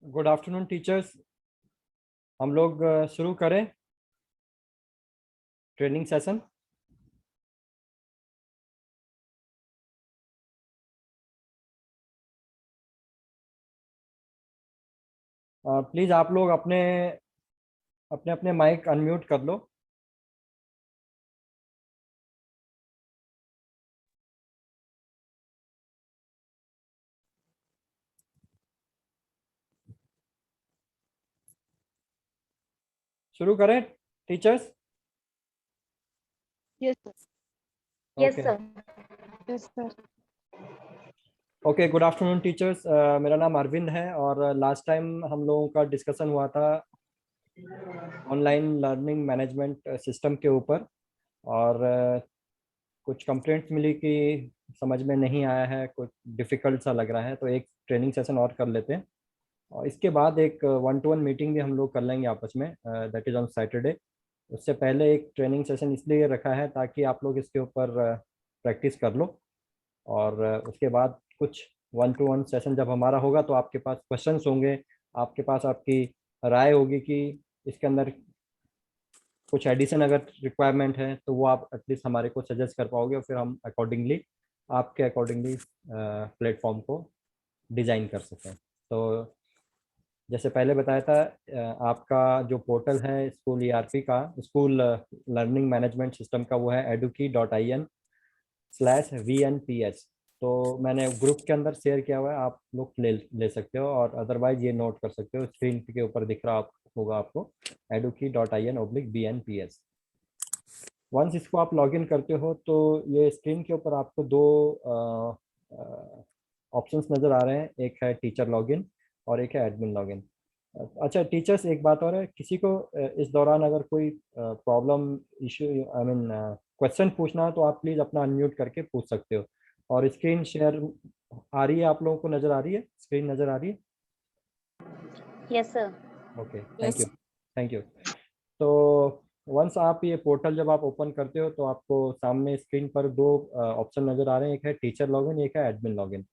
Good afternoon teachers. हम लोग शुरू करें ट्रेनिंग सेशन। प्लीज़ आप लोग अपने अपने अपने माइक अनम्यूट कर लो। शुरू करें teachers. Yes, sir. Okay Yes, sir. Okay, good afternoon teachers. मेरा नाम अरविंद है और लास्ट टाइम हम लोगों का डिस्कशन हुआ था ऑनलाइन लर्निंग मैनेजमेंट सिस्टम के ऊपर। और कुछ कंप्लेंट्स मिली कि समझ में नहीं आया है, कुछ डिफ़िकल्ट सा लग रहा है, तो एक ट्रेनिंग सेशन और कर लेते हैं। और इसके बाद एक 1-to-1 मीटिंग भी हम लोग कर लेंगे आपस में, दैट इज़ ऑन सैटरडे। उससे पहले एक ट्रेनिंग सेशन इसलिए रखा है ताकि आप लोग इसके ऊपर प्रैक्टिस कर लो। और उसके बाद कुछ 1-to-1 सेशन जब हमारा होगा तो आपके पास क्वेश्चंस होंगे, आपके पास आपकी राय होगी कि इसके अंदर कुछ एडिशन अगर रिक्वायरमेंट है तो वो आप एटलीस्ट हमारे को सजेस्ट कर पाओगे और फिर हम अकॉर्डिंगली आपके अकॉर्डिंगली प्लेटफॉर्म को डिज़ाइन कर सकें। तो जैसे पहले बताया था, आपका जो पोर्टल है स्कूल ईआरपी का, स्कूल लर्निंग मैनेजमेंट सिस्टम का, वो है eduki.in/vnps। तो मैंने ग्रुप के अंदर शेयर किया हुआ है, आप लोग ले ले सकते हो और अदरवाइज ये नोट कर सकते हो, स्क्रीन के ऊपर दिख रहा होगा आपको eduki.in/vnps। वंस इसको आप लॉगिन करते हो तो ये स्क्रीन के ऊपर आपको दो ऑप्शंस नज़र आ रहे हैं, एक है टीचर लॉगिन और एक है एडमिन लॉगिन। अच्छा टीचर्स, एक बात और है, किसी को इस दौरान अगर कोई problem, issue, I mean question पूछना है तो आप प्लीज़ अपना अनम्यूट करके पूछ सकते हो। और स्क्रीन शेयर आ रही है, आप लोगों को नज़र आ रही है, स्क्रीन नज़र आ रही है? Yes, sir. Okay, thank Yes. You thank you. तो वंस आप ये पोर्टल जब आप ओपन करते हो तो आपको सामने स्क्रीन पर दो ऑप्शन नज़र आ रहे हैं, एक है टीचर लॉगिन, एक है एडमिन लॉगिन।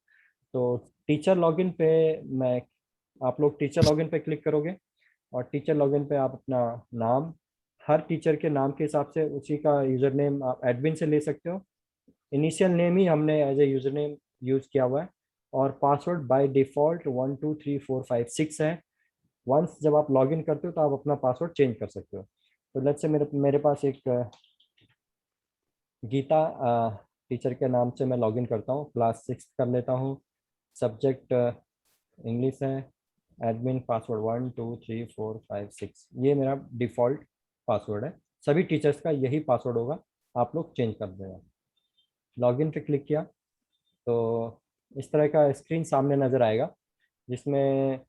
तो टीचर लॉगिन पे मैं आप लोग टीचर लॉगिन पे क्लिक करोगे और टीचर लॉगिन पे आप अपना नाम, हर टीचर के नाम के हिसाब से उसी का यूज़र नेम आप एडमिन से ले सकते हो। इनिशियल नेम ही हमने as a user name use किया हुआ है और पासवर्ड बाय डिफ़ॉल्ट 123456 है। वंस जब आप लॉगिन करते हो तो आप अपना पासवर्ड चेंज कर सकते हो। तो लेट्स से मेरे मेरे पास एक गीता टीचर के नाम से मैं लॉगिन करता हूँ, क्लास 6 कर लेता हूँ, सब्जेक्ट इंग्लिश है, एडमिन पासवर्ड 123456, ये मेरा डिफ़ॉल्ट पासवर्ड है। सभी टीचर्स का यही पासवर्ड होगा, आप लोग चेंज कर देना। लॉगिन पे क्लिक किया तो इस तरह का स्क्रीन सामने नज़र आएगा, जिसमें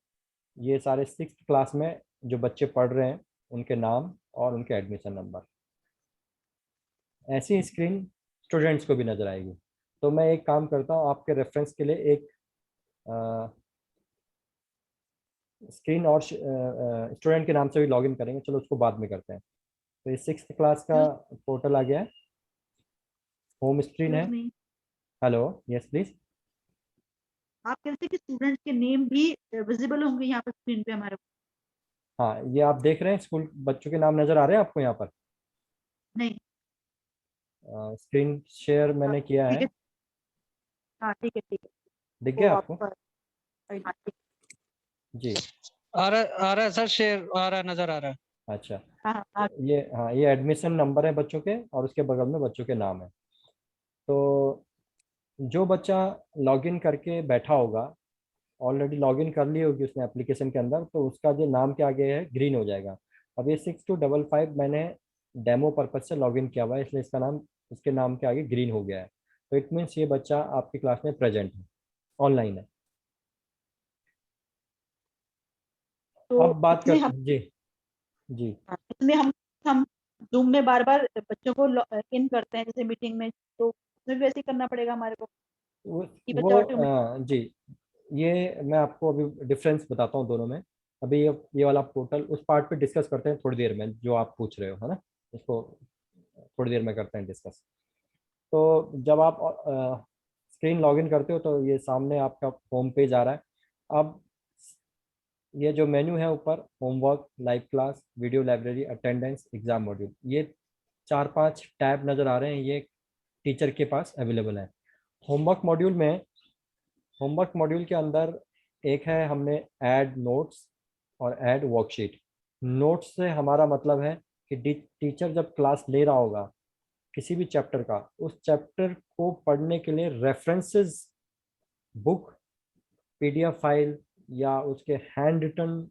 ये सारे 6th क्लास में जो बच्चे पढ़ रहे हैं उनके नाम और उनके एडमिशन नंबर। ऐसी स्क्रीन स्टूडेंट्स को भी नज़र आएगी। तो मैं एक काम करता हूँ आपके रेफरेंस के लिए, एक स्क्रीन और स्टूडेंट के नाम से भी लॉगिन करेंगे, चलो उसको बाद में करते हैं। तो ये 6th क्लास का पोर्टल आ गया है, होम स्क्रीन है। Excuse me, hello, yes please. आप कह रहे थे कि स्टूडेंट्स के नेम भी विजिबल होंगे यहाँ पर स्क्रीन पे हमारे को? हाँ, ये आप देख रहे हैं, स्कूल बच्चों के नाम नज़र आ रहे हैं आपको यहाँ पर? नहीं। स्क्रीन शेयर हाँ, मैंने किया ठीक है, है। हाँ ठीक है ठीक है। दिख वो गया आप आपको? हाँ, ठीक जी। आ रहा है सर, शेयर आ रहा है, नजर आ रहा है। अच्छा, है। हाँ हाँ ये हाँ, ये एडमिशन नंबर है बच्चों के और उसके बगल में बच्चों के नाम है। तो जो बच्चा लॉगिन करके बैठा होगा, ऑलरेडी लॉगिन कर ली होगी उसने एप्लीकेशन के अंदर, तो उसका जो नाम के आगे है ग्रीन हो जाएगा। अब ये 6255 मैंने डेमो पर्पज से लॉगिन किया हुआ है, इसलिए इसका नाम, इसके नाम के आगे ग्रीन हो गया है। तो इट मीन्स ये बच्चा आपकी क्लास में प्रेजेंट है, ऑनलाइन है। तो अब बात इसमें कर हम जी जी। इसमें हम जूम में बार बार बच्चों को इन करते हैं जैसे मीटिंग में, तो उसमें भी वैसे ही करना पड़ेगा हमारे को कि बच्चा ऑटोमेटिक? जी, ये मैं आपको अभी डिफरेंस बताता हूँ दोनों में। अभी ये वाला पोर्टल, उस पार्ट पे डिस्कस करते हैं थोड़ी देर में, जो आप पूछ रहे हो, है ना, इसको थोड़ी देर में करते हैं डिस्कस। तो जब आप स्क्रीन लॉगिन करते हो तो ये सामने आपका होम पेज आ रहा है। अब ये जो मेन्यू है ऊपर, homework, live class, video library, attendance, exam module, ये 4-5 टैब नज़र आ रहे हैं, ये टीचर के पास अवेलेबल है। होमवर्क मॉड्यूल में, होमवर्क मॉड्यूल के अंदर एक है, हमने ऐड नोट्स और ऐड वर्कशीट। नोट्स से हमारा मतलब है कि टीचर जब क्लास ले रहा होगा किसी भी चैप्टर का, उस चैप्टर को पढ़ने के लिए रेफरेंसेस बुक, पीडीएफ फाइल या उसके हैंड रिटन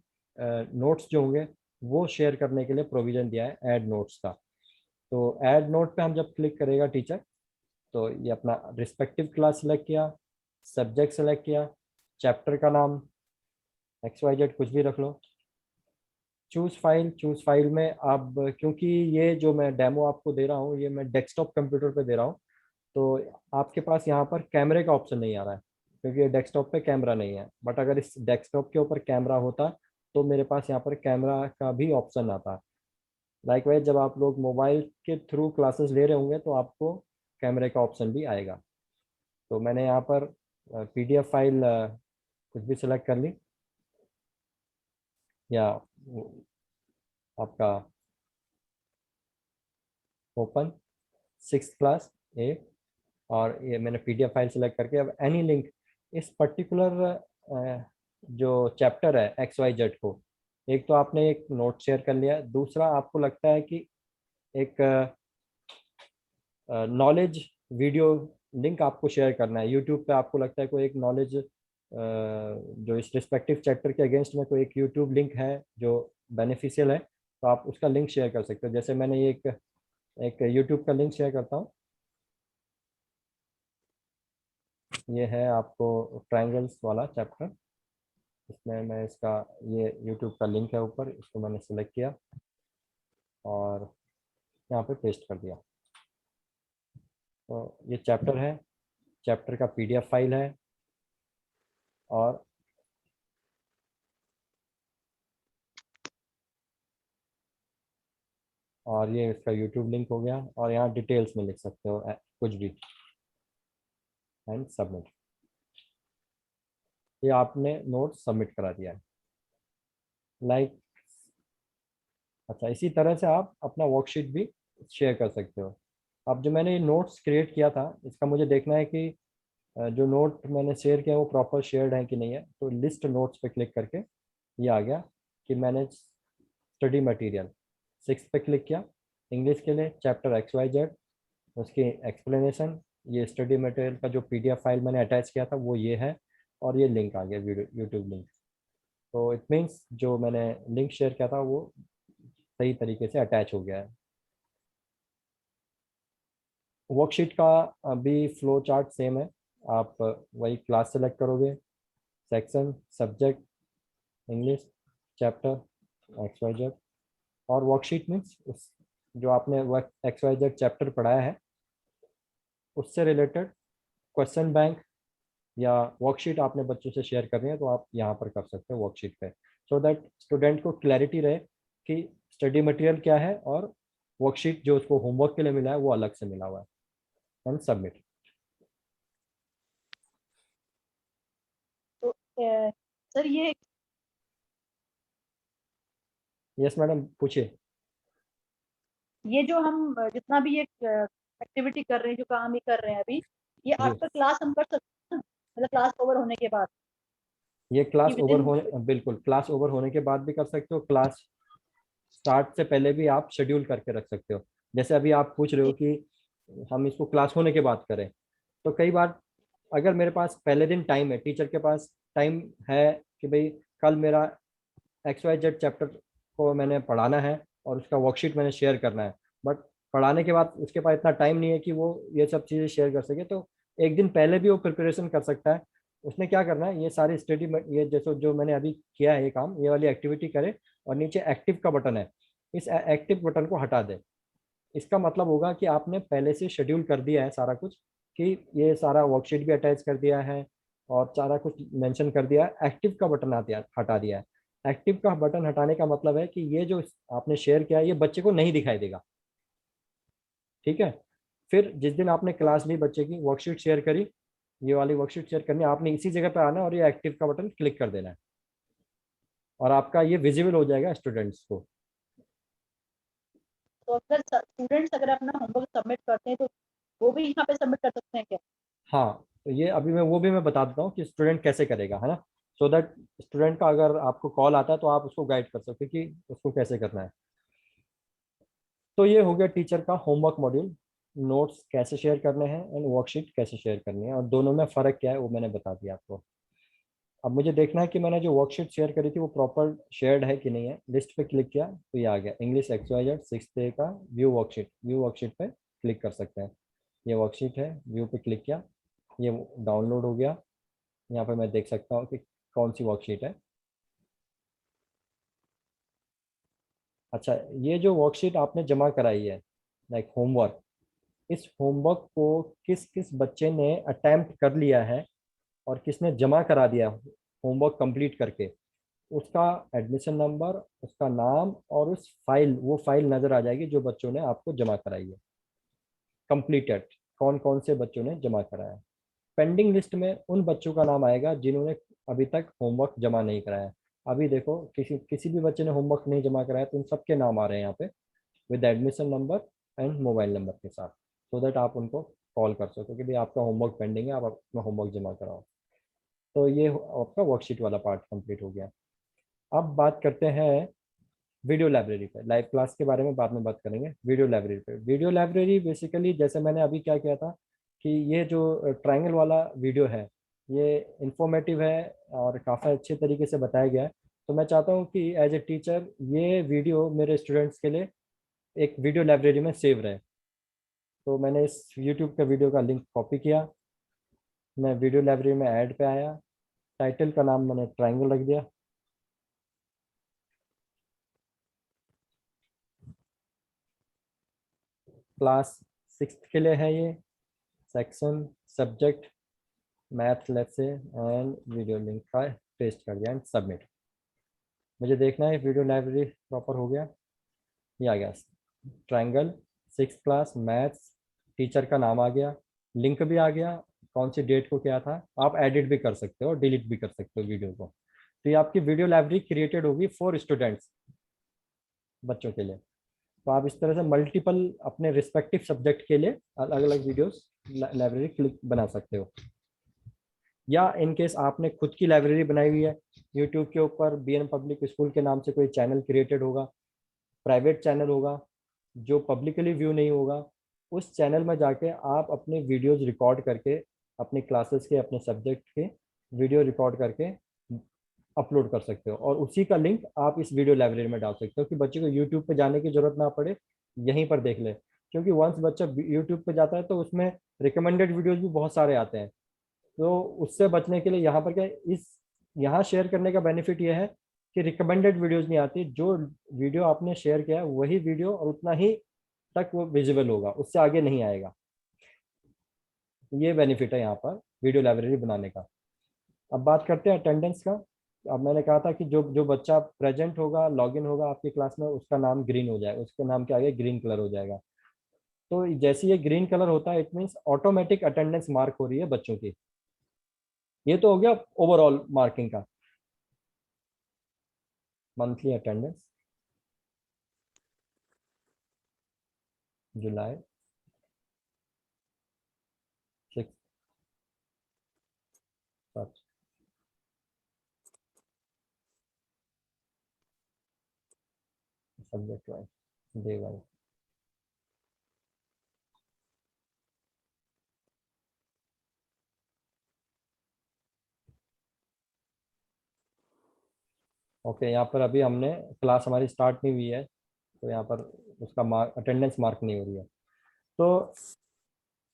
नोट्स जो होंगे वो शेयर करने के लिए प्रोविजन दिया है ऐड नोट्स का। तो ऐड नोट पे हम जब क्लिक करेगा टीचर, तो ये अपना रिस्पेक्टिव क्लास सेलेक्ट किया, सब्जेक्ट सेलेक्ट किया, चैप्टर का नाम XYZ कुछ भी रख लो, चूज फाइल में अब, क्योंकि ये जो मैं डेमो आपको दे रहा हूँ ये मैं डेस्कटॉप कंप्यूटर पे दे रहा हूँ, तो आपके पास यहाँ पर कैमरे का ऑप्शन नहीं आ रहा है क्योंकि ये डेस्कटॉप पे कैमरा नहीं है। बट अगर इस डेस्कटॉप के ऊपर कैमरा होता तो मेरे पास यहाँ पर कैमरा का भी ऑप्शन आता। लाइकवाइज जब आप लोग मोबाइल के थ्रू क्लासेस ले रहे होंगे तो आपको कैमरे का ऑप्शन भी आएगा। तो मैंने यहाँ पर PDF फाइल कुछ भी सिलेक्ट कर ली, या आपका ओपन 6th क्लास ए, और ये मैंने PDF फाइल सेलेक्ट करके अब एनी लिंक इस पर्टिकुलर जो चैप्टर है XYZ को, एक तो आपने एक नोट शेयर कर लिया, दूसरा आपको लगता है कि एक नॉलेज वीडियो लिंक आपको शेयर करना है यूट्यूब पे, आपको लगता है कोई एक नॉलेज जो इस रिस्पेक्टिव चैप्टर के अगेंस्ट में कोई एक यूट्यूब लिंक है जो बेनिफिशियल है, तो आप उसका लिंक शेयर कर सकते हो। जैसे मैंने ये एक यूट्यूब का लिंक शेयर करता हूँ, ये है आपको ट्रायंगल्स वाला चैप्टर, इसमें मैं इसका ये यूट्यूब का लिंक है ऊपर, इसको मैंने सेलेक्ट किया और यहाँ पे पेस्ट कर दिया। तो ये चैप्टर है, चैप्टर का PDF फाइल है, और ये इसका यूट्यूब लिंक हो गया, और यहाँ डिटेल्स में लिख सकते हो कुछ भी, एंड सबमिट। ये आपने नोट सबमिट करा दिया है। लाइक अच्छा, इसी तरह से आप अपना वर्कशीट भी शेयर कर सकते हो। अब जो मैंने ये नोट्स क्रिएट किया था, इसका मुझे देखना है कि जो नोट मैंने शेयर किया वो प्रॉपर शेयर्ड है कि नहीं है। तो लिस्ट नोट्स पे क्लिक करके ये आ गया कि मैनेज स्टडी मटेरियल, 6 पे क्लिक किया, इंग्लिश के लिए चैप्टर XYZ, उसकी एक्सप्लेनेशन, ये स्टडी मटेरियल का जो PDF फाइल मैंने अटैच किया था वो ये है, और ये लिंक आ गया वीडियो यूट्यूब लिंक। तो इट मीन्स जो मैंने लिंक शेयर किया था वो सही तरीके से अटैच हो गया है। वर्कशीट का भी फ्लो चार्ट सेम है, आप वही क्लास सेलेक्ट करोगे, section, subject, English, chapter, XYZ, और वर्कशीट मीन्स उस जो आपने XYZ चैप्टर पढ़ाया है उससे रिलेटेड क्वेश्चन बैंक या वर्कशीट आपने बच्चों से शेयर करनी है तो आप यहाँ पर कर सकते हो वर्कशीट पे, सो दैट स्टूडेंट को क्लैरिटी रहे कि स्टडी मटेरियल क्या है और वर्कशीट जो उसको होमवर्क के लिए मिला है वो अलग से मिला हुआ है। And submit. तो सर ये यस मैडम, पूछिए। जो हम जितना भी ये एक्टिविटी कर रहे हैं, जो काम ये कर रहे हैं अभी, ये जी, आफ्टर क्लास हम कर सकते हैं, मतलब क्लास ओवर होने के बाद, ये क्लास कि ओवर विदिन। होने, बिल्कुल क्लास ओवर होने के बाद भी कर सकते हो, क्लास स्टार्ट से पहले भी आप शेड्यूल करके रख सकते हो। जैसे अभी आप पूछ रहे हो कि हम इसको क्लास होने के बाद करें, तो कई बार अगर मेरे पास पहले दिन टाइम है, टीचर के पास टाइम है कि भाई कल मेरा XYZ चैप्टर को मैंने पढ़ाना है और उसका वर्कशीट मैंने शेयर करना है, बट पढ़ाने के बाद उसके पास इतना टाइम नहीं है कि वो ये सब चीज़ें शेयर कर सके, तो एक दिन पहले भी वो प्रिपरेशन कर सकता है। उसने क्या करना है, ये सारी स्टडी, ये जैसे जो मैंने अभी किया है ये काम, ये वाली एक्टिविटी करे और नीचे एक्टिव का बटन है, इस एक्टिव बटन को हटा दे। इसका मतलब होगा कि आपने पहले से शेड्यूल कर दिया है सारा कुछ, कि ये सारा वर्कशीट भी अटैच कर दिया है और सारा कुछ मेंशन कर दिया है, एक्टिव का बटन हटा दिया है। एक्टिव का बटन हटाने का मतलब है कि ये जो आपने शेयर किया है ये बच्चे को नहीं दिखाई देगा। ठीक है, फिर जिस दिन आपने क्लास ली, बच्चे की वर्कशीट शेयर करी, ये वाली वर्कशीट शेयर करनी है, आपने इसी जगह पे आना है और ये एक्टिव का बटन क्लिक कर देना है। और आपका ये विजिबल हो जाएगा स्टूडेंट्स को। तो अगर स्टूडेंट्स अगर अपना होमवर्क सबमिट करते हैं तो वो भी यहाँ पे सबमिट कर सकते हैं क्या? हाँ, तो ये अभी मैं बता देता हूँ कि स्टूडेंट कैसे करेगा, है ना, सो दैट स्टूडेंट का अगर आपको कॉल आता है तो आप उसको गाइड कर सकते हो कि उसको कैसे करना है। तो ये हो गया टीचर का होमवर्क मॉड्यूल, नोट्स कैसे शेयर करने हैं एंड वर्कशीट कैसे शेयर करनी है, और दोनों में फ़र्क क्या है वो मैंने बता दिया आपको। अब मुझे देखना है कि मैंने जो वर्कशीट शेयर करी थी वो प्रॉपर शेयर्ड है कि नहीं है। लिस्ट पे क्लिक किया तो ये आ गया, इंग्लिश XYZ 6th डे का व्यू वर्कशीट पे क्लिक कर सकते हैं। ये वर्कशीट है, व्यू पे क्लिक किया, ये डाउनलोड हो गया। यहाँ पे मैं देख सकता हूँ कि कौन सी वर्कशीट है। अच्छा, ये जो वर्कशीट आपने जमा कराई है लाइक होमवर्क, इस होमवर्क को किस किस बच्चे ने अटेम्प्ट कर लिया है और किसने जमा करा दिया होमवर्क कंप्लीट करके, उसका एडमिशन नंबर, उसका नाम और उस फाइल, वो फाइल नज़र आ जाएगी जो बच्चों ने आपको जमा कराई है कंप्लीटेड, कौन कौन से बच्चों ने जमा कराया। पेंडिंग लिस्ट में उन बच्चों का नाम आएगा जिन्होंने अभी तक होमवर्क जमा नहीं कराया। अभी देखो किसी किसी भी बच्चे ने होमवर्क नहीं जमा कराया तो उन सबके नाम आ रहे हैं यहाँ पे with admission number and mobile number के साथ, सो दैट आप उनको कॉल कर सको कि भाई आपका होमवर्क पेंडिंग है, आप अपना होमवर्क जमा कराओ। तो ये आपका वर्कशीट वाला पार्ट कंप्लीट हो गया। अब बात करते हैं वीडियो लाइब्रेरी पे। लाइव क्लास के बारे में बाद में बात करेंगे। वीडियो लाइब्रेरी पे, वीडियो लाइब्रेरी बेसिकली जैसे मैंने अभी क्या किया था कि ये जो ट्रायंगल वाला वीडियो है ये इंफॉर्मेटिव है और काफ़ी अच्छे तरीके से बताया गया है। तो मैं चाहता हूँ कि एज ए टीचर ये वीडियो मेरे स्टूडेंट्स के लिए एक वीडियो लाइब्रेरी में सेव रहे। तो मैंने इस यूट्यूब का वीडियो का लिंक कॉपी किया, मैं वीडियो लाइब्रेरी में ऐड पे आया, टाइटल का नाम मैंने ट्रायंगल रख दिया, क्लास 6th के लिए है ये, section subject math let's say and video link का पेस्ट कर दिया एंड सबमिट। मुझे देखना है वीडियो लाइब्रेरी प्रॉपर हो गया, ये आ गया triangle 6th class maths, teacher का नाम आ गया, लिंक भी आ गया, कौन सी डेट को क्या था। आप एडिट भी कर सकते हो, डिलीट भी कर सकते हो वीडियो को। तो ये आपकी वीडियो लाइब्रेरी क्रिएटेड होगी फॉर स्टूडेंट्स, बच्चों के लिए। तो आप इस तरह से मल्टीपल अपने रिस्पेक्टिव सब्जेक्ट के लिए अलग अलग वीडियोस लाइब्रेरी क्लिक बना सकते हो। या इन केस आपने खुद की लाइब्रेरी बनाई हुई है, यूट्यूब के ऊपर BN पब्लिक स्कूल के नाम से कोई चैनल क्रिएटेड होगा, प्राइवेट चैनल होगा जो पब्लिकली व्यू नहीं होगा, उस चैनल में जाके आप अपने वीडियोस रिकॉर्ड करके अपने क्लासेस के, अपने सब्जेक्ट के वीडियो रिकॉर्ड करके अपलोड कर सकते हो और उसी का लिंक आप इस वीडियो लाइब्रेरी में डाल सकते हो कि बच्चे को यूट्यूब पे जाने की जरूरत ना पड़े, यहीं पर देख ले। क्योंकि वंस बच्चा यूट्यूब पे जाता है तो उसमें रिकमेंडेड वीडियोज भी बहुत सारे आते हैं, तो उससे बचने के लिए यहाँ पर क्या, इस यहाँ शेयर करने का बेनिफिट ये है कि रिकमेंडेड वीडियोज नहीं आती, जो वीडियो आपने शेयर किया है वही वीडियो और उतना ही तक वो विजिबल होगा, उससे आगे नहीं आएगा। ये बेनिफिट है यहाँ पर वीडियो लाइब्रेरी बनाने का। अब बात करते हैं अटेंडेंस का। अब मैंने कहा था कि जो जो बच्चा प्रेजेंट होगा, लॉगिन होगा आपकी क्लास में, उसका नाम ग्रीन हो जाएगा, उसके नाम के आगे ग्रीन कलर हो जाएगा। तो जैसे ये ग्रीन कलर होता है it means automatic attendance mark हो रही है बच्चों की। ये तो हो गया ओवरऑल मार्किंग का। मंथली अटेंडेंस जुलाई 6 subject wise, day wise. Okay, यहाँ पर अभी हमने क्लास हमारी स्टार्ट नहीं हुई है तो यहाँ पर उसका अटेंडेंस मार्क नहीं हो रही है। तो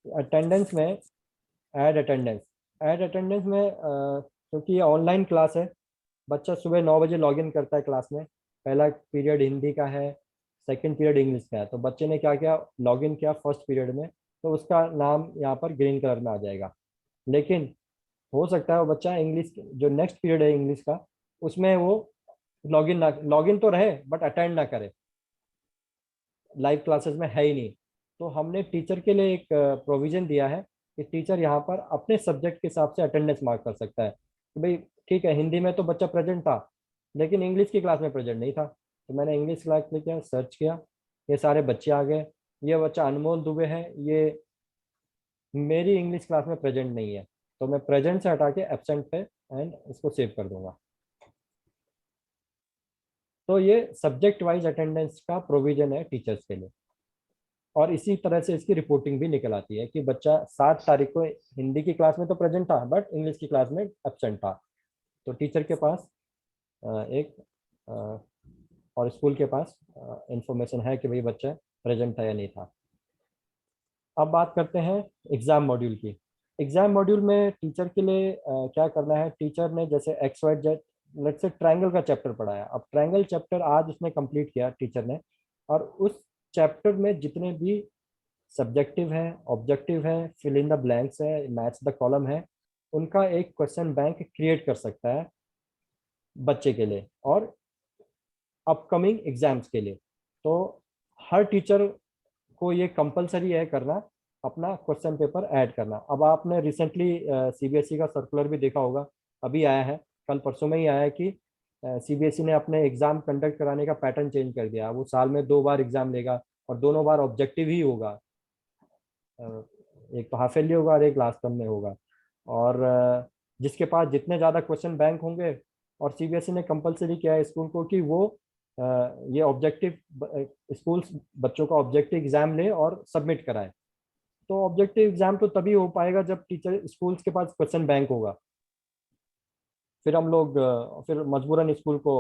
अटेंडेंस में ऐड अटेंडेंस में क्योंकि ये ऑनलाइन क्लास है, बच्चा सुबह 9 बजे लॉगिन करता है क्लास में, पहला पीरियड हिंदी का है, सेकंड पीरियड इंग्लिश का है। तो बच्चे ने क्या किया, लॉगिन किया फर्स्ट पीरियड में, तो उसका नाम यहाँ पर ग्रीन कलर में आ जाएगा। लेकिन हो सकता है वो बच्चा इंग्लिश जो नेक्स्ट पीरियड है इंग्लिश का, उसमें वो लॉगिन तो रहे बट अटेंड ना करे, लाइव क्लासेस में है ही नहीं। तो हमने टीचर के लिए एक प्रोविजन दिया है कि टीचर यहाँ पर अपने सब्जेक्ट के हिसाब से अटेंडेंस मार्क कर सकता है कि भाई ठीक है, हिंदी में तो बच्चा प्रेजेंट था लेकिन इंग्लिश की क्लास में प्रेजेंट नहीं था। तो मैंने इंग्लिश क्लास में क्या सर्च किया, ये सारे बच्चे आ गए, ये बच्चा अनमोल दुबे है, ये मेरी इंग्लिश क्लास में प्रेजेंट नहीं है। तो मैं प्रेजेंट से हटा के एब्सेंट पे एंड इसको सेव कर दूंगा। तो ये सब्जेक्ट वाइज अटेंडेंस का प्रोविजन है टीचर्स के लिए। और इसी तरह से इसकी रिपोर्टिंग भी निकल आती है कि बच्चा 7 तारीख को हिंदी की क्लास में तो प्रेजेंट था बट इंग्लिश की क्लास में एब्सेंट था। तो टीचर के पास एक और स्कूल के पास इंफॉर्मेशन है कि भाई बच्चा प्रेजेंट था या नहीं था। अब बात करते हैं एग्जाम मॉड्यूल की। एग्जाम मॉड्यूल में टीचर के लिए क्या करना है। टीचर ने जैसे X Y Z let's say triangle का चैप्टर पढ़ाया, अब ट्रायंगल चैप्टर आज उसने कंप्लीट किया टीचर ने, और उस चैप्टर में जितने भी सब्जेक्टिव है, ऑब्जेक्टिव है, फिल इन द ब्लैंक्स है, मैच द कॉलम है, उनका एक क्वेश्चन बैंक क्रिएट कर सकता है बच्चे के लिए और अपकमिंग एग्जाम्स के लिए। तो हर टीचर को ये कंपलसरी है करना, अपना क्वेश्चन पेपर ऐड करना। अब आपने रिसेंटली सीबीएसई का सर्कुलर भी देखा होगा, अभी आया है, कल परसों में ही आया है कि सीबीएसई ने अपने एग्जाम कंडक्ट कराने का पैटर्न चेंज कर दिया। वो साल में 2 बार एग्जाम लेगा और दोनों बार ऑब्जेक्टिव ही होगा, एक तो हाफ ईयरली होगा और एक लास्ट टर्म में होगा। और जिसके पास जितने ज़्यादा क्वेश्चन बैंक होंगे, और सीबीएसई ने कंपलसरी किया है स्कूल को कि वो ये ऑब्जेक्टिव स्कूल बच्चों का ऑब्जेक्टिव एग्जाम ले और सबमिट कराए। तो ऑब्जेक्टिव एग्जाम तो तभी हो पाएगा जब टीचर स्कूल्स के पास क्वेश्चन बैंक होगा। फिर हम लोग फिर मजबूरन स्कूल को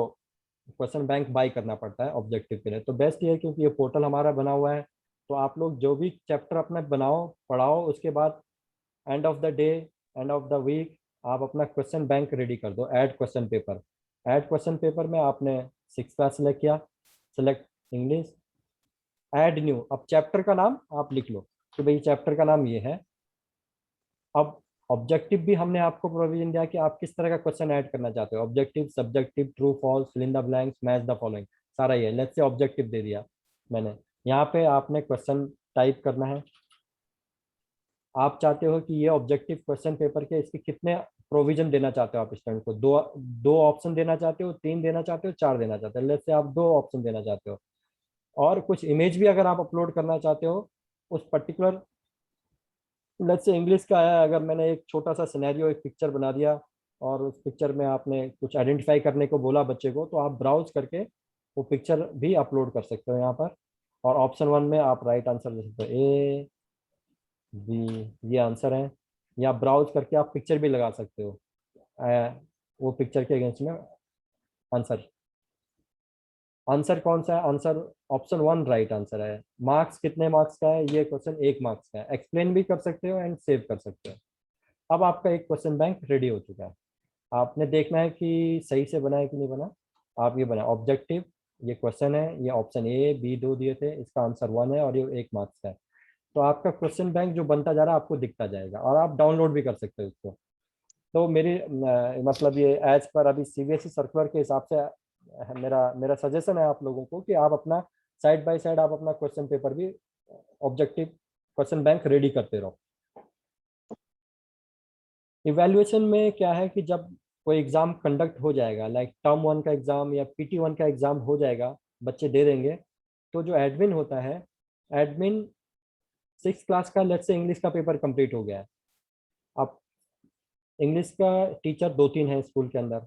क्वेश्चन बैंक बाय करना पड़ता है ऑब्जेक्टिव के लिए। तो बेस्ट ये है क्योंकि ये पोर्टल हमारा बना हुआ है, तो आप लोग जो भी चैप्टर अपना बनाओ पढ़ाओ, उसके बाद end of the day, end of the week आप अपना क्वेश्चन बैंक रेडी कर दो। Add question paper, add question paper में आपने 6th क्लास सेलेक्ट किया, सेलेक्ट इंग्लिश, ऐड न्यू। अब चैप्टर का नाम आप लिख लो कि भाई चैप्टर का नाम ये है। अब ऑब्जेक्टिव भी हमने आपको प्रोविजन दिया कि आप किस तरह का क्वेश्चन ऐड करना चाहते हो, objective, subjective, true false, fill in the blanks, match the following, सारा ये। लेट्स से ऑब्जेक्टिव दे दिया मैंने, यहाँ पे आपने क्वेश्चन टाइप करना है। आप चाहते हो कि ये ऑब्जेक्टिव क्वेश्चन पेपर के इसके कितने प्रोविजन देना चाहते हो आप स्टूडेंट को, दो ऑप्शन देना चाहते हो, 3 देना चाहते हो, 4 देना चाहते हो। लेट्स से आप 2 ऑप्शन देना चाहते हो, और कुछ इमेज भी अगर आप अपलोड करना चाहते हो उस पर्टिकुलर, लेट्स से इंग्लिश का है, अगर मैंने एक छोटा सा सिनेरियो, एक पिक्चर बना दिया और उस पिक्चर में आपने कुछ आइडेंटिफाई करने को बोला बच्चे को, तो आप ब्राउज करके वो पिक्चर भी अपलोड कर सकते हो यहाँ पर। और ऑप्शन 1 में आप राइट आंसर दे सकते हो, ए बी, ये आंसर है। या ब्राउज करके आप पिक्चर भी लगा सकते हो, वो पिक्चर के अगेंस्ट में आंसर। आंसर कौन सा है? आंसर ऑप्शन 1 राइट आंसर है। मार्क्स कितने मार्क्स का है? ये क्वेश्चन 1 मार्क्स का है। एक्सप्लेन भी कर सकते हो एंड सेव कर सकते हो। अब आपका एक क्वेश्चन बैंक रेडी हो चुका है। आपने देखना है कि सही से बना है कि नहीं बना। आप ये बना ऑब्जेक्टिव, ये क्वेश्चन है, ये ऑप्शन ए बी 2 दिए थे, इसका आंसर 1 है और ये 1 मार्क्स का है। तो आपका क्वेश्चन बैंक जो बनता जा रहा है आपको दिखता जाएगा और आप डाउनलोड भी कर सकते हो इसको। तो मेरी मतलब ये एज पर अभी सीबीएसई सर्कुलर के हिसाब से मेरा मेरा सजेशन है आप लोगों को कि आप अपना साइड बाय साइड आप अपना क्वेश्चन पेपर भी ऑब्जेक्टिव क्वेश्चन बैंक रेडी करते रहो। इवैल्यूएशन में क्या है कि जब कोई एग्जाम कंडक्ट हो जाएगा, लाइक टर्म 1 का एग्जाम या PT1 का एग्जाम हो जाएगा, बच्चे दे देंगे, तो जो एडमिन होता है, एडमिन 6th क्लास का लेट्स से इंग्लिश का पेपर कंप्लीट हो गया है। अब इंग्लिश का टीचर 2-3 है स्कूल के अंदर,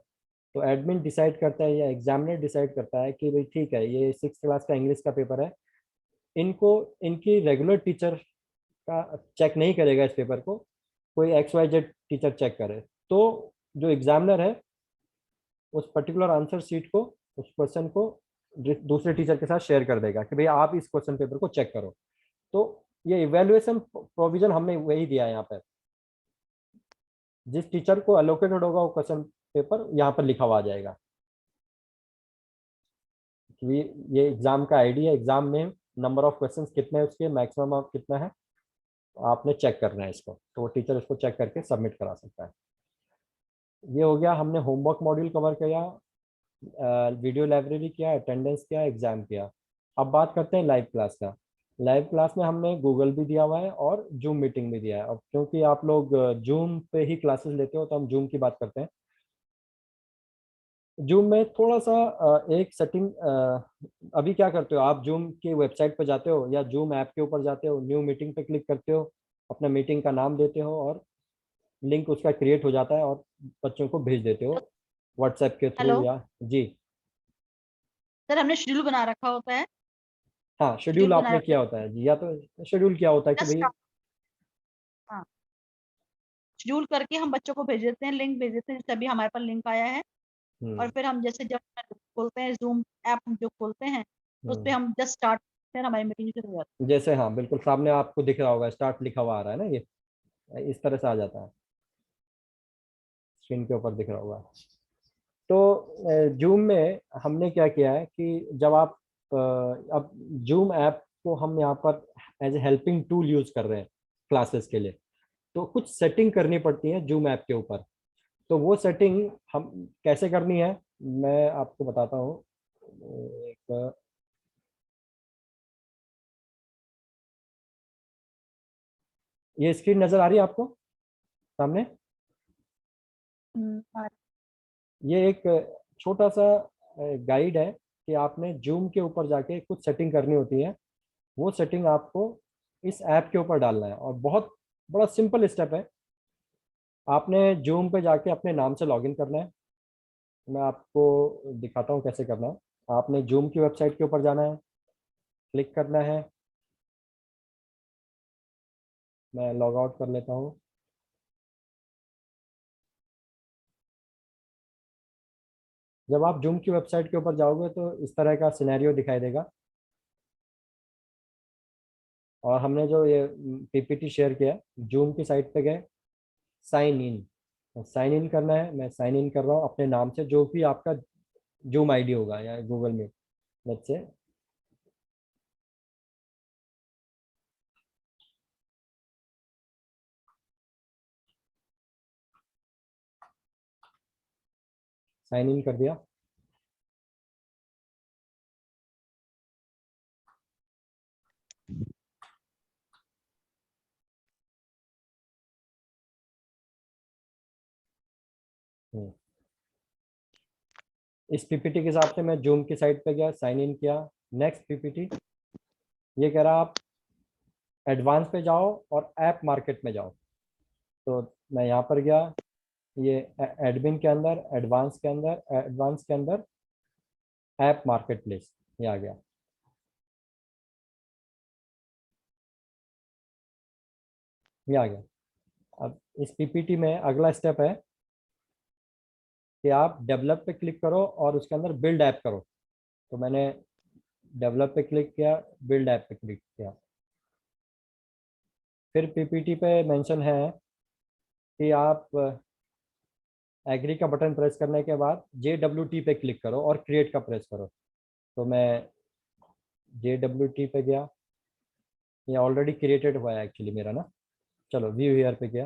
तो एडमिन डिसाइड करता है या एग्जामिनर डिसाइड करता है कि भाई ठीक है, ये 6th क्लास का इंग्लिश का पेपर है, इनको इनकी रेगुलर टीचर का चेक नहीं करेगा इस पेपर को, कोई XYZ टीचर चेक करे, तो जो एग्जामिनर है उस पर्टिकुलर आंसर शीट को, उस क्वेश्चन को दूसरे टीचर के साथ शेयर कर देगा कि भाई आप इस क्वेश्चन पेपर को चेक करो। तो ये इवैल्यूएशन प्रोविजन हमने वही दिया है यहाँ पर। जिस टीचर को एलोकेटेड होगा वो क्वेश्चन पेपर यहाँ पर लिखा हुआ आ जाएगा। ये एग्जाम का आईडी है, एग्जाम में नंबर ऑफ क्वेश्चंस कितने हैं, उसके मैक्सिमम ऑफ कितना है, आपने चेक करना है इसको, तो वो टीचर इसको चेक करके सबमिट करा सकता है। ये हो गया, हमने होमवर्क मॉड्यूल कवर किया, वीडियो लाइब्रेरी किया, अटेंडेंस किया, एग्जाम किया। अब बात करते हैं लाइव क्लास का। लाइव क्लास में हमने गूगल भी दिया हुआ है और जूम मीटिंग भी दिया है। अब क्योंकि आप लोग जूम पे ही क्लासेस लेते हो तो हम जूम की बात करते हैं। जूम में थोड़ा सा एक सेटिंग, अभी क्या करते हो आप, जूम की वेबसाइट पर जाते हो या जूम ऐप के ऊपर जाते हो, न्यू मीटिंग पे क्लिक करते हो, अपना मीटिंग का नाम देते हो और लिंक उसका क्रिएट हो जाता है और बच्चों को भेज देते हो व्हाट्सएप के थ्रू हेलो या जी। सर, हमने शेड्यूल बना रखा होता है। हाँ, शेड्यूल शेड्यूल बना आपने रखा किया होता है जी, या तो शेड्यूल किया होता है कि जस्ट भाई। हाँ, शेड्यूल करके हम बच्चों को भेज देते हैं, लिंक भेज देते हैं, तभी हमारे पास लिंक आया है। और हम्म। फिर हम जैसे जब खोलते हैं जूम ऐप जो खोलते हैं, उस पे हम्म। हम जस्ट स्टार्ट करते हैं, हमारी मीटिंग शुरू हो जाती जैसे हाँ बिल्कुल सामने आपको दिख रहा होगा, स्टार्ट लिखा हुआ आ रहा है ना, ये इस तरह से आ जाता है, स्क्रीन के ऊपर दिख रहा होगा। तो जूम में हमने क्या किया है कि जब आप अब जूम ऐप को हम यहाँ पर as a helping tool use कर रहे हैं क्लासेस के लिए, तो कुछ सेटिंग करनी पड़ती है जूम ऐप के ऊपर। तो वो सेटिंग हम कैसे करनी है मैं आपको बताता हूँ। एक ये स्क्रीन नजर आ रही है आपको सामने? है। ये एक छोटा सा गाइड है कि आपने जूम के ऊपर जाके कुछ सेटिंग करनी होती है। वो सेटिंग आपको इस ऐप के ऊपर डालना है और बहुत बड़ा सिंपल स्टेप है। आपने जूम पे जाके अपने नाम से लॉगिन करना है। मैं आपको दिखाता हूँ कैसे करना है। आपने जूम की वेबसाइट के ऊपर जाना है, क्लिक करना है। मैं लॉग आउट कर लेता हूँ। जब आप जूम की वेबसाइट के ऊपर जाओगे तो इस तरह का सिनेरियो दिखाई देगा। और हमने जो ये पीपीटी शेयर किया, जूम की साइट पे गए, साइन इन, साइन इन करना है। मैं साइन इन कर रहा हूँ अपने नाम से, जो भी आपका जूम आईडी होगा या Google Meet, let's say. Sign in कर दिया। हम्म। इस पीपीटी के हिसाब से मैं जूम की साइट पे गया, साइन इन किया। नेक्स्ट पीपीटी, ये कह रहा आप एडवांस पे जाओ और ऐप मार्केट में जाओ। तो मैं यहाँ पर गया, ये एडमिन के अंदर, एडवांस के अंदर ऐप मार्केट प्लेस, ये आ गया। ये आ गया। अब इस पीपीटी में अगला स्टेप है कि आप डेवलप पे क्लिक करो और उसके अंदर बिल्ड ऐप करो। तो मैंने डेवलप पे क्लिक किया, बिल्ड ऐप पे क्लिक किया। फिर पीपीटी पे मेंशन है कि आप एग्री का बटन प्रेस करने के बाद JWT पे क्लिक करो और क्रिएट का प्रेस करो। तो मैं JWT पे गया, ये ऑलरेडी क्रिएटेड हुआ है एक्चुअली मेरा ना। चलो व्यू हियर पे गया,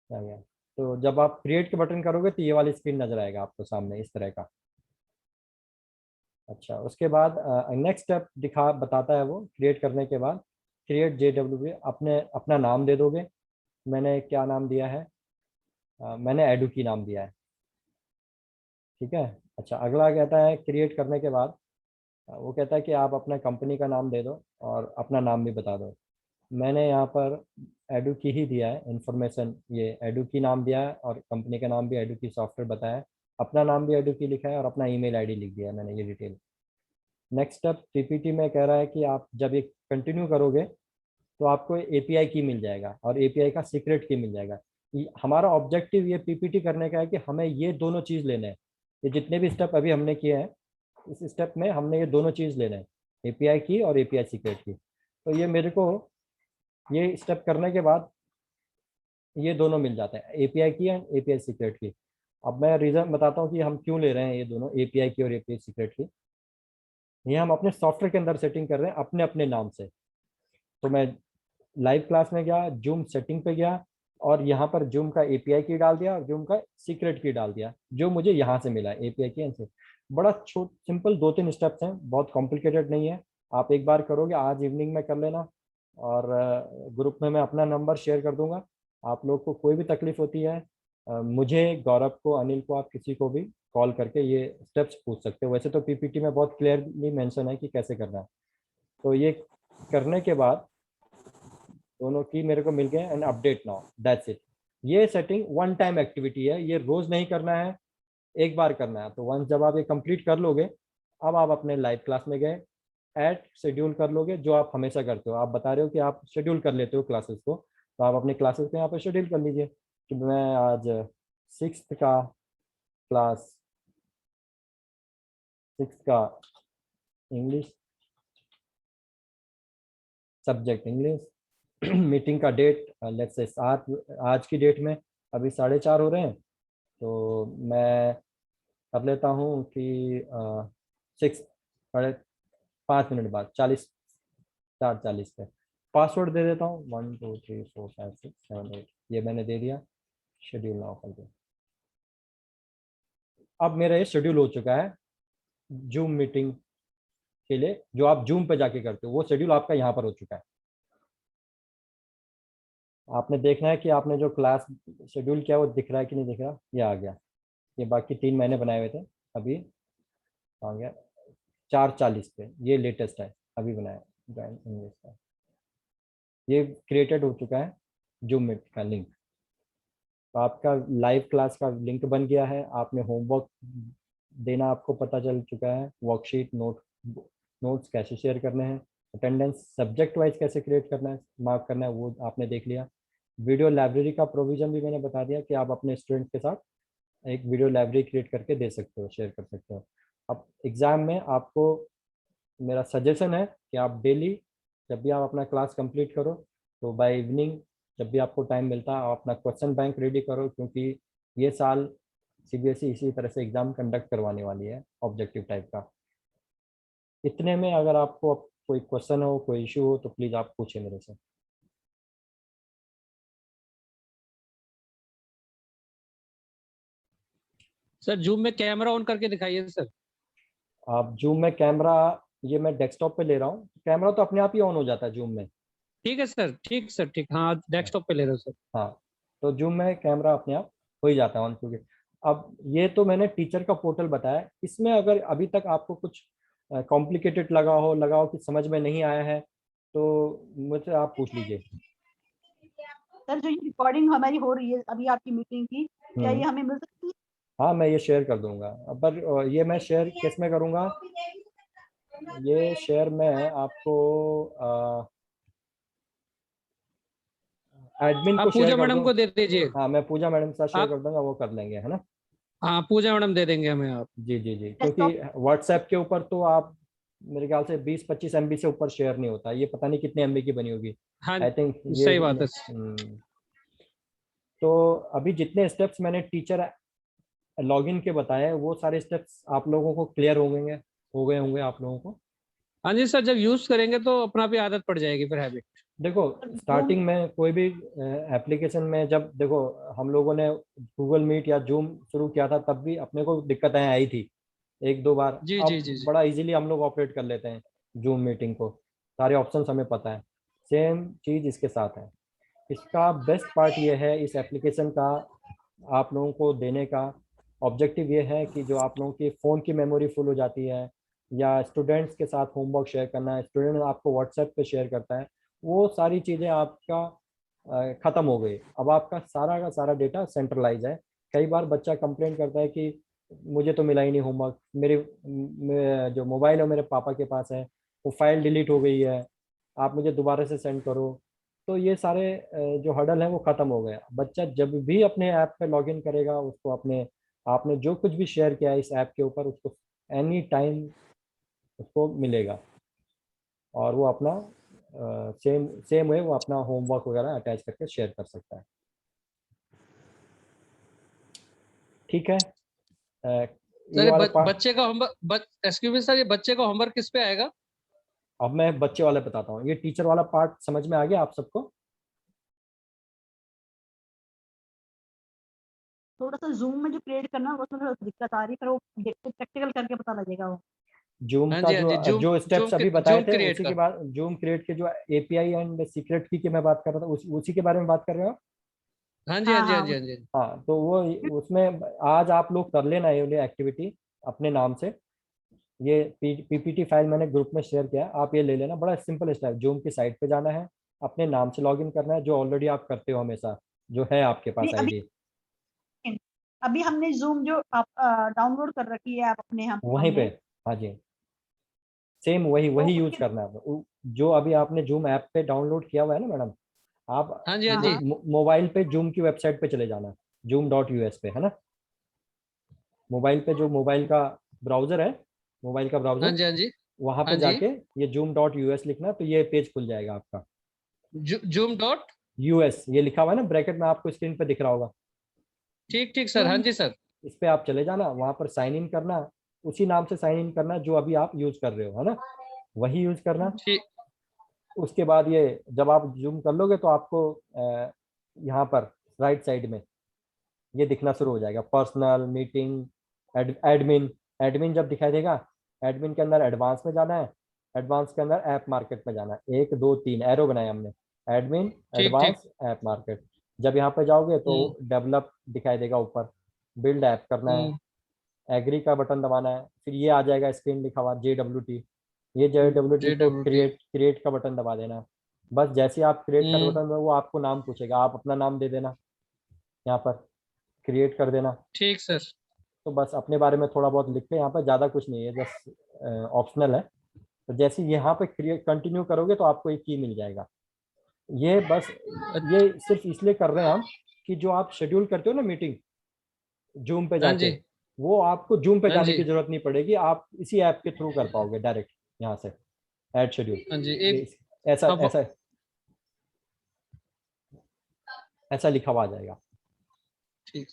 आ गया। तो जब आप क्रिएट के बटन करोगे तो ये वाली स्क्रीन नजर आएगा आपको सामने इस तरह का। अच्छा, उसके बाद नेक्स्ट स्टेप दिखा बताता है वो, क्रिएट करने के बाद क्रिएट JWT, अपने अपना नाम दे दोगे। मैंने क्या नाम दिया है? मैंने एडुकी नाम दिया है। ठीक है। अच्छा, अगला कहता है क्रिएट करने के बाद वो कहता है कि आप अपना कंपनी का नाम दे दो और अपना नाम भी बता दो। मैंने यहाँ पर एडुकी ही दिया है इन्फॉर्मेशन, ये एडुकी नाम दिया है और कंपनी का नाम भी एडुकी सॉफ्टवेयर बताया है। अपना नाम भी एडुकी लिखा है और अपना ईमेल आईडी लिख दिया है मैंने, ये डिटेल। नेक्स्ट स्टेप पीपीटी में कह रहा है कि आप जब ये कंटिन्यू करोगे तो आपको एपीआई की मिल जाएगा और एपीआई का सीक्रेट की मिल जाएगा। हमारा ऑब्जेक्टिव ये पीपीटी करने का है कि हमें ये दोनों चीज़ लेने हैं। ये जितने भी स्टेप अभी हमने किए हैं, इस स्टेप में हमने ये दोनों चीज़ लेने हैं, एपीआई की और एपीआई सीक्रेट की। तो ये मेरे को ये स्टेप करने के बाद ये दोनों मिल जाते हैं, एपीआई की एंड एपीआई सीक्रेट की। अब मैं रीज़न बताता हूँ कि हम क्यों ले रहे हैं ये दोनों, एपीआई की और एपीआई सीक्रेट की। ये हम अपने सॉफ्टवेयर के अंदर सेटिंग कर रहे हैं अपने अपने नाम से। तो मैं लाइव क्लास में गया, जूम सेटिंग पे गया और यहाँ पर जूम का एपीआई की डाल दिया और जूम का सीक्रेट की डाल दिया, जो मुझे यहाँ से मिला एपीआई की से। बड़ा छोट सिंपल 2-3 स्टेप्स हैं, बहुत कॉम्प्लिकेटेड नहीं है। आप एक बार करोगे, आज इवनिंग में कर लेना। और ग्रुप में मैं अपना नंबर शेयर कर दूंगा। आप लोग को कोई भी तकलीफ होती है मुझे, गौरव को, अनिल को, आप किसी को भी कॉल करके ये स्टेप्स पूछ सकते हो। वैसे तो पीपीटी में बहुत क्लियरली मेंशन है कि कैसे करना है। तो ये करने के बाद दोनों की मेरे को मिल गए and update now, that's it. ये सेटिंग वन टाइम एक्टिविटी है, ये रोज नहीं करना है, एक बार करना है। तो वंस जब आप ये कंप्लीट कर लोगे, अब आप अपने लाइव क्लास में गए, ऐड शेड्यूल कर लोगे, जो आप हमेशा करते हो। आप बता रहे हो कि आप शेड्यूल कर लेते हो क्लासेस को, तो आप अपने क्लासेस को यहाँ पर शेड्यूल कर लीजिए कि मैं आज 6th का क्लास, 6th का इंग्लिश, सब्जेक्ट इंग्लिश, मीटिंग का डेट लेट्स से 7, आज की डेट में अभी 4:30 हो रहे हैं, तो मैं कर लेता हूँ कि 6, 5 मिनट बाद 4:40 पे पासवर्ड दे देता हूँ 1 2 3 4 5 6 7 8, ये मैंने दे दिया, शेड्यूल नाउ कर दिया। अब मेरा ये शेड्यूल हो चुका है जूम मीटिंग के लिए, जो आप जूम पे जाके करते हो वो शेड्यूल आपका यहाँ पर हो चुका है। आपने देखना है कि आपने जो क्लास शेड्यूल किया वो दिख रहा है कि नहीं दिख रहा। ये आ गया, ये बाकी 3 महीने बनाए हुए थे, अभी आ गया 4:40 पे, ये लेटेस्ट है अभी बनाया ज्वाइन इंग्लिश का। ये क्रिएटेड हो चुका है जूम मीट का लिंक, तो आपका लाइव क्लास का लिंक बन गया है। आपने होमवर्क देना आपको पता चल चुका है, वर्कशीट, नोट्स कैसे शेयर करने हैं, अटेंडेंस सब्जेक्ट वाइज कैसे क्रिएट करना है, मार्क करना है, वो आपने देख लिया। वीडियो लाइब्रेरी का प्रोविजन भी मैंने बता दिया कि आप अपने स्टूडेंट के साथ एक वीडियो लाइब्रेरी क्रिएट करके दे सकते हो, शेयर कर सकते हो। अब एग्ज़ाम में आपको मेरा सजेशन है कि आप डेली जब भी आप अपना क्लास कंप्लीट करो, तो बाय इवनिंग जब भी आपको टाइम मिलता है आप अपना क्वेश्चन बैंक रेडी करो, क्योंकि ये साल सीबीएसई इसी तरह से एग्ज़ाम कंडक्ट करवाने वाली है, ऑब्जेक्टिव टाइप का। इतने में अगर आपको कोई क्वेश्चन हो, कोई इशू हो, तो प्लीज़ आप पूछे मेरे से। सर जूम में कैमरा ऑन करके दिखाइए सर। आप जूम में कैमरा, ये मैं डेस्कटॉप पे ले रहा हूँ, कैमरा तो अपने आप ही ऑन हो जाता है जूम में। ठीक है सर, ठीक सर, ठीक। हाँ डेस्कटॉप पे ले रहे हो सर। हाँ, तो जूम में कैमरा अपने आप हो ही जाता है ऑन, क्योंकि अब ये तो मैंने टीचर का पोर्टल बताया। इसमें अगर अभी तक आपको कुछ कॉम्प्लिकेटेड लगा हो कि समझ में नहीं आया है, तो मुझसे आप पूछ लीजिए। सर जो ये रिकॉर्डिंग हमारी हो रही है अभी आपकी मीटिंग की, क्या ये हमें मिल सकती है? हाँ, मैं ये शेयर कर दूंगा, पर ये मैं शेयर किस में करूँगा, ये शेयर मैं आपको एडमिन को आप शेयर पूजा कर मैडम दूँ। को दे दीजिए। हाँ, मैं पूजा मैडम के साथ शेयर आप, कर दूंगा, वो कर लेंगे, है ना। हाँ पूजा मैडम दे देंगे हमें आप। जी जी जी, क्योंकि डेस्कटॉप व्हाट्सएप के ऊपर तो आप मेरे ख्याल से 20-25 MB से ऊपर शेयर नहीं होता, ये पता नहीं कितने MB की बनी होगी, हाँ आई थिंक ये सही बात है। तो अभी जितने स्टेप्स मैंने टीचर लॉगिन के बताए, वो सारे स्टेप्स आप लोगों को क्लियर हो गए होंगे आप लोगों को। हाँ जी सर, जब यूज करेंगे तो अपना भी आदत पड़ जाएगी फिर, हैबिट। देखो, स्टार्टिंग में कोई भी एप्लीकेशन में जब देखो हम लोगों ने गूगल मीट या जूम शुरू किया था, तब भी अपने को दिक्कतें आई थी 1-2 बार। जी जी अब जी जी। बड़ा इजीली हम लोग ऑपरेट कर लेते हैं जूम मीटिंग को, सारे ऑप्शंस हमें पता है। सेम चीज़ इसके साथ है। इसका बेस्ट पार्ट ये है इस एप्लीकेशन का, आप लोगों को देने का ऑब्जेक्टिव ये है कि जो आप लोगों की फ़ोन की मेमोरी फुल हो जाती है, या स्टूडेंट्स के साथ होमवर्क शेयर करना है, स्टूडेंट आपको व्हाट्सएप पे शेयर करता है, वो सारी चीज़ें आपका ख़त्म हो गई। अब आपका सारा का सारा डेटा सेंट्रलाइज है। कई बार बच्चा कंप्लेंट करता है कि मुझे तो मिला ही नहीं होमवर्क, जो मोबाइल है मेरे पापा के पास है, वो फाइल डिलीट हो गई है, आप मुझे दोबारा से सेंड करो। तो ये सारे जो हर्डल है वो ख़त्म हो गए। बच्चा जब भी अपने ऐप पे लॉगिन करेगा, उसको अपने आपने जो कुछ भी शेयर किया है इस ऐप के ऊपर, उसको एनी टाइम उसको मिलेगा, और वो अपना सेम वे वो अपना होमवर्क वगैरह अटैच करके शेयर कर सकता है। ठीक है, ये सर वाला पार्ट। बच्चे का होमवर्क, एक्सक्यूज मी सर, ये बच्चे का होमवर्क किस पे आएगा? अब मैं बच्चे वाला बताता हूँ। ये टीचर वाला पार्ट समझ में आ गया आप सबको? थोड़ा सा जूम में जो क्रिएट करना है उसमें थोड़ा दिक्कत आ रही है, पर वो प्रैक्टिकल करके पता लगेगा वो। जूम हाँ का जी हाँ जो जी, जूम जो जूम स्टेप्स अभी बताए जूम थे, क्रिएट उसी के का। बाद जूम क्रिएट के जो एपीआई एंड सीक्रेट की मैं बात कर रहा था, उसी के बारे में बात कर रहे हो। हाँ जी, हाँ जी, हाँ जी, हाँ जी। हाँ, तो वो उसमें आज आप लोग कर लेना ये एक्टिविटी अपने नाम से। ये पीपीटी फाइल मैंने ग्रुप में शेयर किया है, आप ये ले लेना। बड़ा सिंपल स्टेप, जूम की साइट पे जाना है, अपने नाम से लॉगिन करना है, जो ऑलरेडी आप करते हो हमेशा, जो है आपके पास नहीं, अभी आईडी। अभी हमने जूम जो आप डाउनलोड कर रखी है आप अपने वहीं पे, हमने हाँ जी, सेम वही तो वही यूज उसके करना है जो अभी आपने जूम ऐप पे डाउनलोड किया हुआ है ना मैडम। आप हाँ जी, हाँ हाँ जी, हाँ मोबाइल पे जूम की वेबसाइट पे चले जाना, zoom.us पे, है ना। मोबाइल पे जो मोबाइल का ब्राउजर है, मोबाइल का हाँ ब्राउजर, जी, हाँ जी, वहां हाँ पे जी। जाके ये zoom.us लिखना, तो ये पेज खुल जाएगा आपका। Zoom dot. यूएस ये लिखा हुआ है ना ब्रैकेट में, आपको स्क्रीन पे दिख रहा होगा। ठीक ठीक सर, हाँ जूम जी सर। इस पे आप चले जाना, वहां पर साइन इन करना, उसी नाम से साइन इन करना जो अभी आप यूज कर रहे हो, है ना, वही यूज करना। ठीक। उसके बाद ये जब आप जूम कर लोगे तो आपको यहाँ पर राइट साइड में ये दिखना शुरू हो जाएगा, पर्सनल, मीटिंग, एडमिन। एडमिन जब दिखाई देगा, एडमिन के अंदर एडवांस में जाना है, एडवांस के अंदर ऐप मार्केट में जाना है, 1 2 3 एरो बनाए हमने, एडमिन, ठीक ठीक। Advance, app market. जब यहाँ पे जाओगे तो हम्म डेवलप दिखाई देगा ऊपर, बिल्ड ऐप करना है, हम्म एग्री का बटन दबाना है, फिर ये आ जाएगा स्क्रीन लिखा हुआ JWT, ये JWT को JWT। क्रिएट क्रिएट का बटन दबा देना। बस जैसे ही आप क्रिएट का हम्म। बटन दबाओ, वो आपको नाम पूछेगा, आप अपना नाम दे देना, यहाँ पर क्रिएट कर देना। ठीक सर। तो बस अपने बारे में थोड़ा बहुत लिख के, यहाँ पर ज़्यादा कुछ नहीं है, जस्ट ऑप्शनल है। तो जैसे ही यहाँ पे क्रिएट कंटिन्यू करोगे तो आपको एक की मिल जाएगा। ये बस, ये सिर्फ इसलिए कर रहे हैं हम कि जो आप शेड्यूल करते हो ना मीटिंग जूम पे हाँ जाके, जी, वो आपको जूम पे हाँ जाने जी, की जरूरत नहीं पड़ेगी, आप इसी ऐप के थ्रू कर पाओगे डायरेक्ट यहाँ से ऐड शेड्यूल। हाँ जी। ये एक ऐसा अब ऐसा ऐसा लिखा हुआ आ जाएगा। ठीक।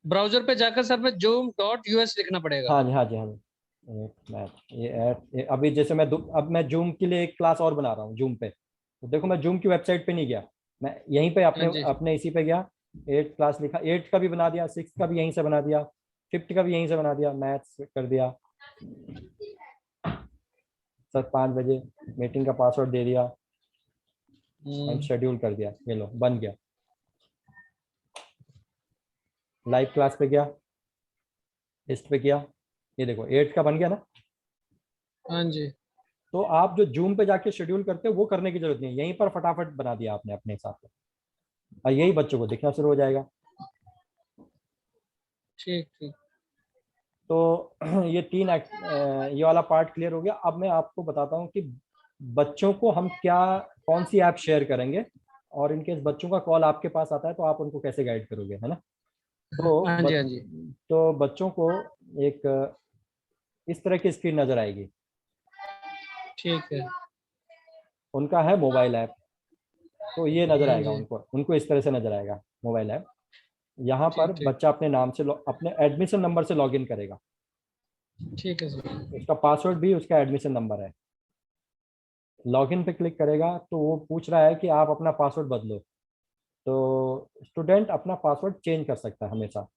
ब्राउजर पे जाकर सर में जूम डॉट यूएस लिखना पड़ेगा। हाँ जी, हाँ जी, हाँ जी। एक मिनट, ये ऐड, अभी जैसे अब मैं जूम के लिए एक क्लास और बना रहा हूँ जूम पे, तो देखो मैं जूम की वेबसाइट पे नहीं गया, मैं यहीं पे हाँ अपने जी। अपने इसी पे गया। 8 क्लास लिखा, 8 का भी बना दिया, 6 का भी यहीं से बना दिया, 5th का भी यहीं से बना दिया, मैथ्स कर दिया। सर 5 बजे मीटिंग का पासवर्ड दे दिया एंड हम्म। शेड्यूल कर दिया, ये लो बन गया। लाइव क्लास पे गया, इस पे किया, ये देखो 8 का बन गया ना। हाँ जी। तो आप जो जूम पे जाके शेड्यूल करते हो वो करने की जरूरत नहीं है, यहीं पर फटाफट बना दिया आपने अपने हिसाब से, और यही बच्चों को दिखना शुरू हो जाएगा। ठीक ठीक। तो ये ये वाला पार्ट क्लियर हो गया। अब मैं आपको बताता हूँ कि बच्चों को हम क्या, कौन सी ऐप शेयर करेंगे, और इनकेस बच्चों का कॉल आपके पास आता है तो आप उनको कैसे गाइड करोगे, है ना। हाँ जी, हाँ जी। तो बच्चों को एक इस तरह की स्क्रीन नजर आएगी, ठीक है। उनका है मोबाइल ऐप, तो ये नजर हाँ आएगा जी। उनको उनको इस तरह से नजर आएगा मोबाइल ऐप। यहाँ पर ठीक ठीक। बच्चा अपने नाम से अपने एडमिशन नंबर से लॉगिन करेगा, ठीक है सर। उसका पासवर्ड भी उसका एडमिशन नंबर है। लॉगिन पे क्लिक करेगा तो वो पूछ रहा है कि आप अपना पासवर्ड बदलो, तो स्टूडेंट अपना पासवर्ड चेंज कर सकता है हमेशा।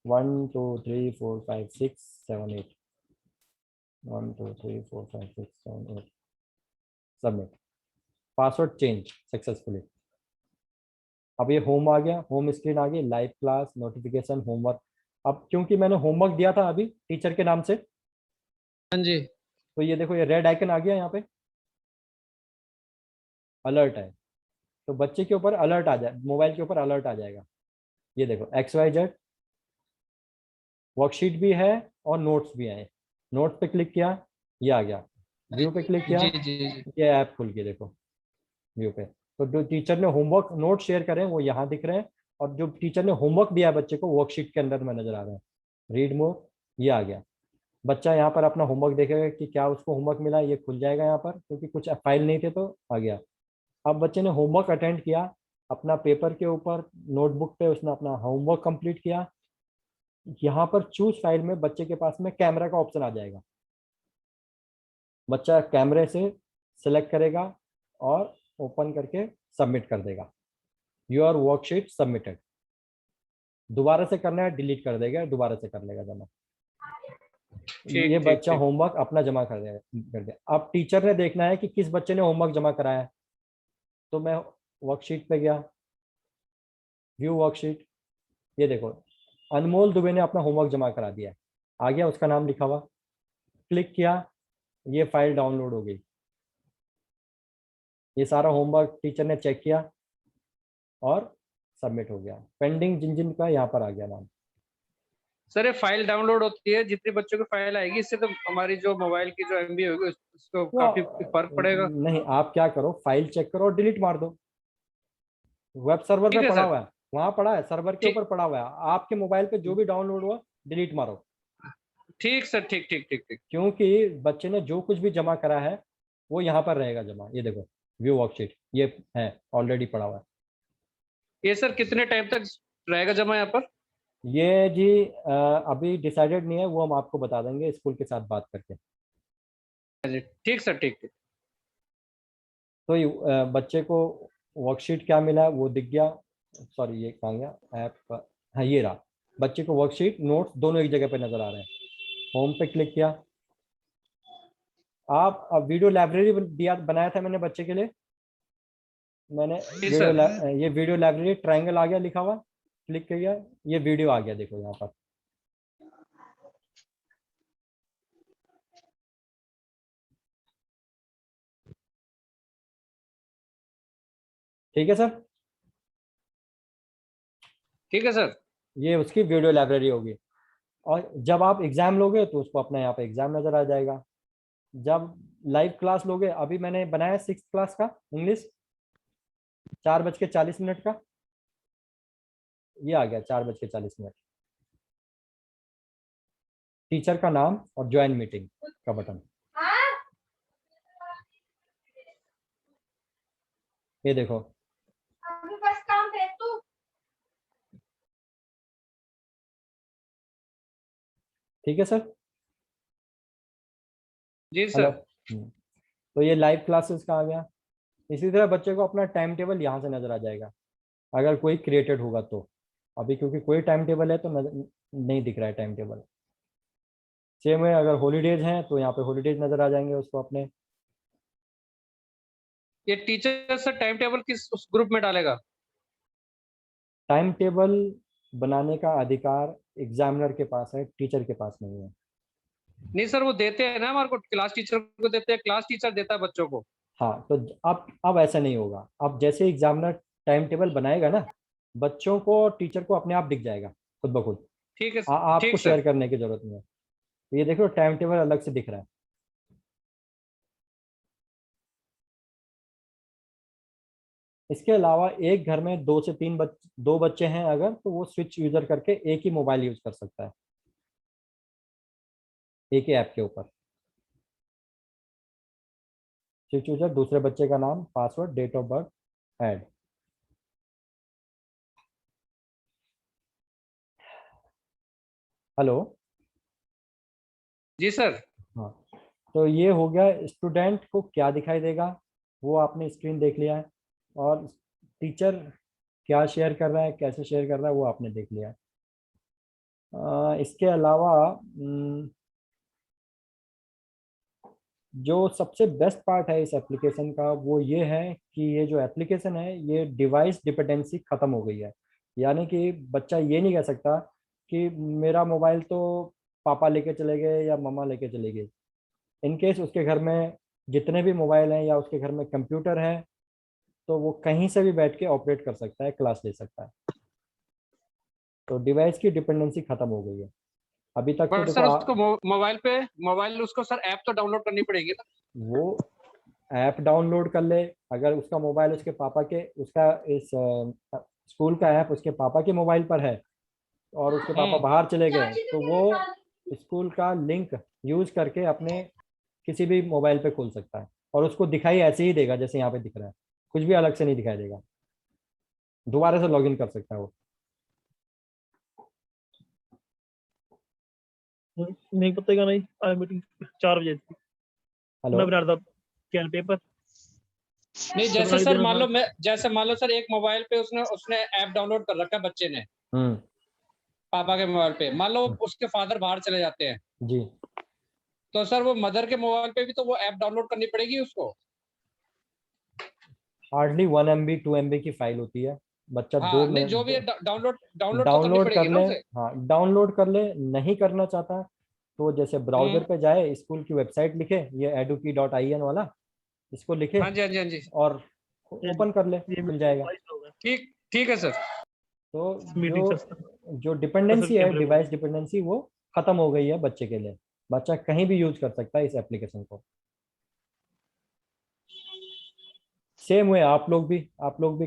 1 2 3 4 5 6 7 8, 1 2 3 4 5 6 7 8, सबमिट, पासवर्ड चेंज सक्सेसफुली। अब ये होम आ गया, होम स्क्रीन आ गई, लाइव क्लास, नोटिफिकेशन, होमवर्क। अब क्योंकि मैंने होमवर्क दिया था अभी टीचर के नाम से, हाँ जी। तो ये देखो ये रेड आइकन आ गया, यहाँ पे अलर्ट है, तो बच्चे के ऊपर अलर्ट आ जाए, मोबाइल के ऊपर अलर्ट आ जाएगा। ये देखो XYZ वर्कशीट भी है और नोट्स भी हैं। नोट्स पे क्लिक किया, ये आ गया, व्यू पे क्लिक किया, जी जी जी। ये ऐप खुल गई, देखो व्यू पे। तो जो टीचर ने होमवर्क नोट शेयर करे हैं वो यहाँ दिख रहे हैं, और जो टीचर ने होमवर्क दिया है बच्चे को वर्कशीट के अंदर में नजर आ रहा है। रीड मोर, ये आ गया, बच्चा यहाँ पर अपना होमवर्क देखेगा कि क्या उसको होमवर्क मिला, ये खुल जाएगा यहाँ पर, क्योंकि कुछ फाइल नहीं थे तो आ गया। अब बच्चे ने होमवर्क अटेंड किया, अपना पेपर के ऊपर नोटबुक पे उसने अपना होमवर्क कंप्लीट किया। यहाँ पर चूज फाइल में बच्चे के पास में कैमरा का ऑप्शन आ जाएगा, बच्चा कैमरे से सिलेक्ट करेगा और ओपन करके सबमिट कर देगा, योर वर्कशीट सबमिटेड। दोबारा से करना है डिलीट कर देगा, दोबारा से कर लेगा जमा। ये ठीक ठीक बच्चा ठीक। होमवर्क अपना जमा कर दिया। अब टीचर ने देखना है कि किस बच्चे ने होमवर्क जमा कराया है, तो मैं वर्कशीट पे गया, व्यू वर्कशीट। ये देखो, अनमोल दुबे ने अपना होमवर्क जमा करा दिया है, आ गया उसका नाम लिखा हुआ, क्लिक किया, ये फाइल डाउनलोड हो गई। ये सारा होमवर्क टीचर ने चेक किया और सबमिट हो गया। पेंडिंग जिन जिन का यहाँ पर आ गया नाम। सर ये फाइल डाउनलोड होती है, जितने बच्चों की फाइल आएगी इससे तो हमारी जो मोबाइल की जो एमबी होगी उसको काफी फर्क पड़ेगा। नहीं, आप क्या करो, फाइल चेक करो और डिलीट मार दो। वेब सर्वर ठीक पे है पड़ा सर। हुआ है, वहां पड़ा है, सर्वर के ठीक ऊपर पड़ा हुआ है। आपके मोबाइल पे जो भी डाउनलोड हुआ डिलीट मारो। ठीक सर, ठीक ठीक ठीक ठीक। क्योंकि बच्चे ने जो कुछ भी जमा करा है वो यहाँ पर रहेगा जमा। ये देखो, व्यू वर्कशीट ये है, ऑलरेडी पड़ा हुआ है। ये सर कितने टाइम तक रहेगा जमा यहाँ पर? ये जी अभी डिसाइडेड नहीं है, वो हम आपको बता देंगे स्कूल के साथ बात करके। ठीक सर, ठीक ठीक। तो बच्चे को वर्कशीट क्या मिला वो दिख गया। सॉरी, ये कहाँ गया ऐप? हाँ, ये रहा। बच्चे को वर्कशीट नोट्स दोनों एक जगह पे नजर आ रहे हैं। होम पे क्लिक किया। आप अब वीडियो लाइब्रेरी दिया, बनाया था मैंने बच्चे के लिए। मैंने जी सर। ये वीडियो लाइब्रेरी ट्रायंगल आ गया लिखा हुआ, क्लिक किया, ये वीडियो आ गया, देखो यहाँ पर। ठीक है सर, ठीक है सर। ये उसकी वीडियो लाइब्रेरी होगी। और जब आप एग्जाम लोगे तो उसको अपना यहाँ पे एग्जाम नजर आ जाएगा। जब लाइव क्लास लोगे, अभी मैंने बनाया 6th क्लास का इंग्लिश, 4:40 का, ये आ गया 4:40। टीचर का नाम और ज्वाइन मीटिंग का बटन, ये देखो। ठीक है सर। जी हेलो। सर। तो ये लाइव क्लासेस का आ गया। इसी तरह बच्चे को अपना टाइम टेबल यहाँ से नजर आ जाएगा, अगर कोई क्रिएटेड होगा तो। अभी क्योंकि कोई टाइम टेबल है तो नहीं दिख रहा है टाइम टेबल। सेम है, अगर हॉलीडेज हैं तो यहाँ पे हॉलीडेज नजर आ जाएंगे उसको अपने। ये टीचर सर टाइम टेबल किस उस ग्रुप में डालेगा? टाइम टेबल बनाने का अधिकार एग्जामिनर के पास है, टीचर के पास नहीं है। नहीं सर, वो देते हैं ना हमारे को, क्लास टीचर को देते हैं, क्लास टीचर देता है बच्चों को। हाँ, तो अब ऐसा नहीं होगा। अब जैसे एग्जामिनर टाइम टेबल बनाएगा ना, बच्चों को और टीचर को अपने आप दिख जाएगा खुद ब खुद। ठीक है। आपको ठीक शेयर सर। करने की जरूरत नहीं है। ये देखो, टाइम टेबल अलग से दिख रहा है। इसके अलावा एक घर में 2 बच्चे हैं अगर, तो वो स्विच यूजर करके एक ही मोबाइल यूज कर सकता है, एक ही ऐप के ऊपर। स्विच यूजर, दूसरे बच्चे का नाम, password, date of birth, add. Hello. जी सर। हाँ, तो ये हो गया। स्टूडेंट को क्या दिखाई देगा वो आपने स्क्रीन देख लिया है, और टीचर क्या शेयर कर रहा है, कैसे शेयर कर रहा है, वो आपने देख लिया है। इसके अलावा जो सबसे बेस्ट पार्ट है इस एप्लीकेशन का वो ये है कि ये जो एप्लीकेशन है ये डिवाइस डिपेंडेंसी खत्म हो गई है। यानी कि बच्चा ये नहीं कह सकता कि मेरा मोबाइल तो पापा लेके चले गए या मम्मा लेके चले गए। इनकेस उसके घर में जितने भी मोबाइल हैं या उसके घर में कंप्यूटर है, तो वो कहीं से भी बैठ के ऑपरेट कर सकता है, क्लास ले सकता है। तो डिवाइस की डिपेंडेंसी खत्म हो गई है। अभी तक तो पर देखो सर उसको मोबाइल उसको सर ऐप तो डाउनलोड करनी पड़ेगी ना? वो ऐप डाउनलोड कर ले। अगर उसका मोबाइल उसके पापा के, उसका इस स्कूल का ऐप उसके पापा के मोबाइल पर है और उसके पापा बाहर चले गए, तो वो स्कूल का लिंक यूज करके अपने किसी भी मोबाइल पे खोल सकता है, और उसको दिखाई ऐसे ही देगा जैसे यहाँ पे दिख रहा है, कुछ भी अलग से नहीं दिखाई देगा। दोबारा से लॉगिन कर सकता है वो। नहीं पता नहीं, आज मीटिंग 4 बजे थी। हेलो। मैं बना रहा था कैन पेपर। नहीं, जैसे सर मान लो सर एक मोबाइल पे उसने उसने ऐप डाउनलोड कर रखा है बच्चे ने, हम्म। पापा के मोबाइल पे। मान लो उसके फादर बाहर चले जाते हैं, जी। तो सर वो मदर के मोबाइल पे भी तो वो ऐप डाउनलोड करनी पड़ेगी उसको? हार्डली 1 MB 2 MB की फाइल होती है, बच्चा हाँ 2 नहीं, जो भी है मिनट डाउनलोड डाउनलोड तो करनी डाउनलोड पड़ेगी कर ना ले। उसे। हाँ डाउनलोड कर ले, नहीं करना चाहता तो जैसे ब्राउजर पे जाए, स्कूल की वेबसाइट लिखे, ये eduki.in वाला, इसको लिखे हाँ जी हाँ जी हाँ जी, और ओपन कर ले, ये खुल जाएगा। ठीक ठीक है सर। तो मीटिंग जो सिस्टम जो डिपेंडेंसी है, कैमरे में। डिवाइस डिपेंडेंसी, वो खत्म हो गई है बच्चे के लिए। बच्चा कहीं भी यूज कर सकता है इस एप्लीकेशन को। सेम हुए आप लोग भी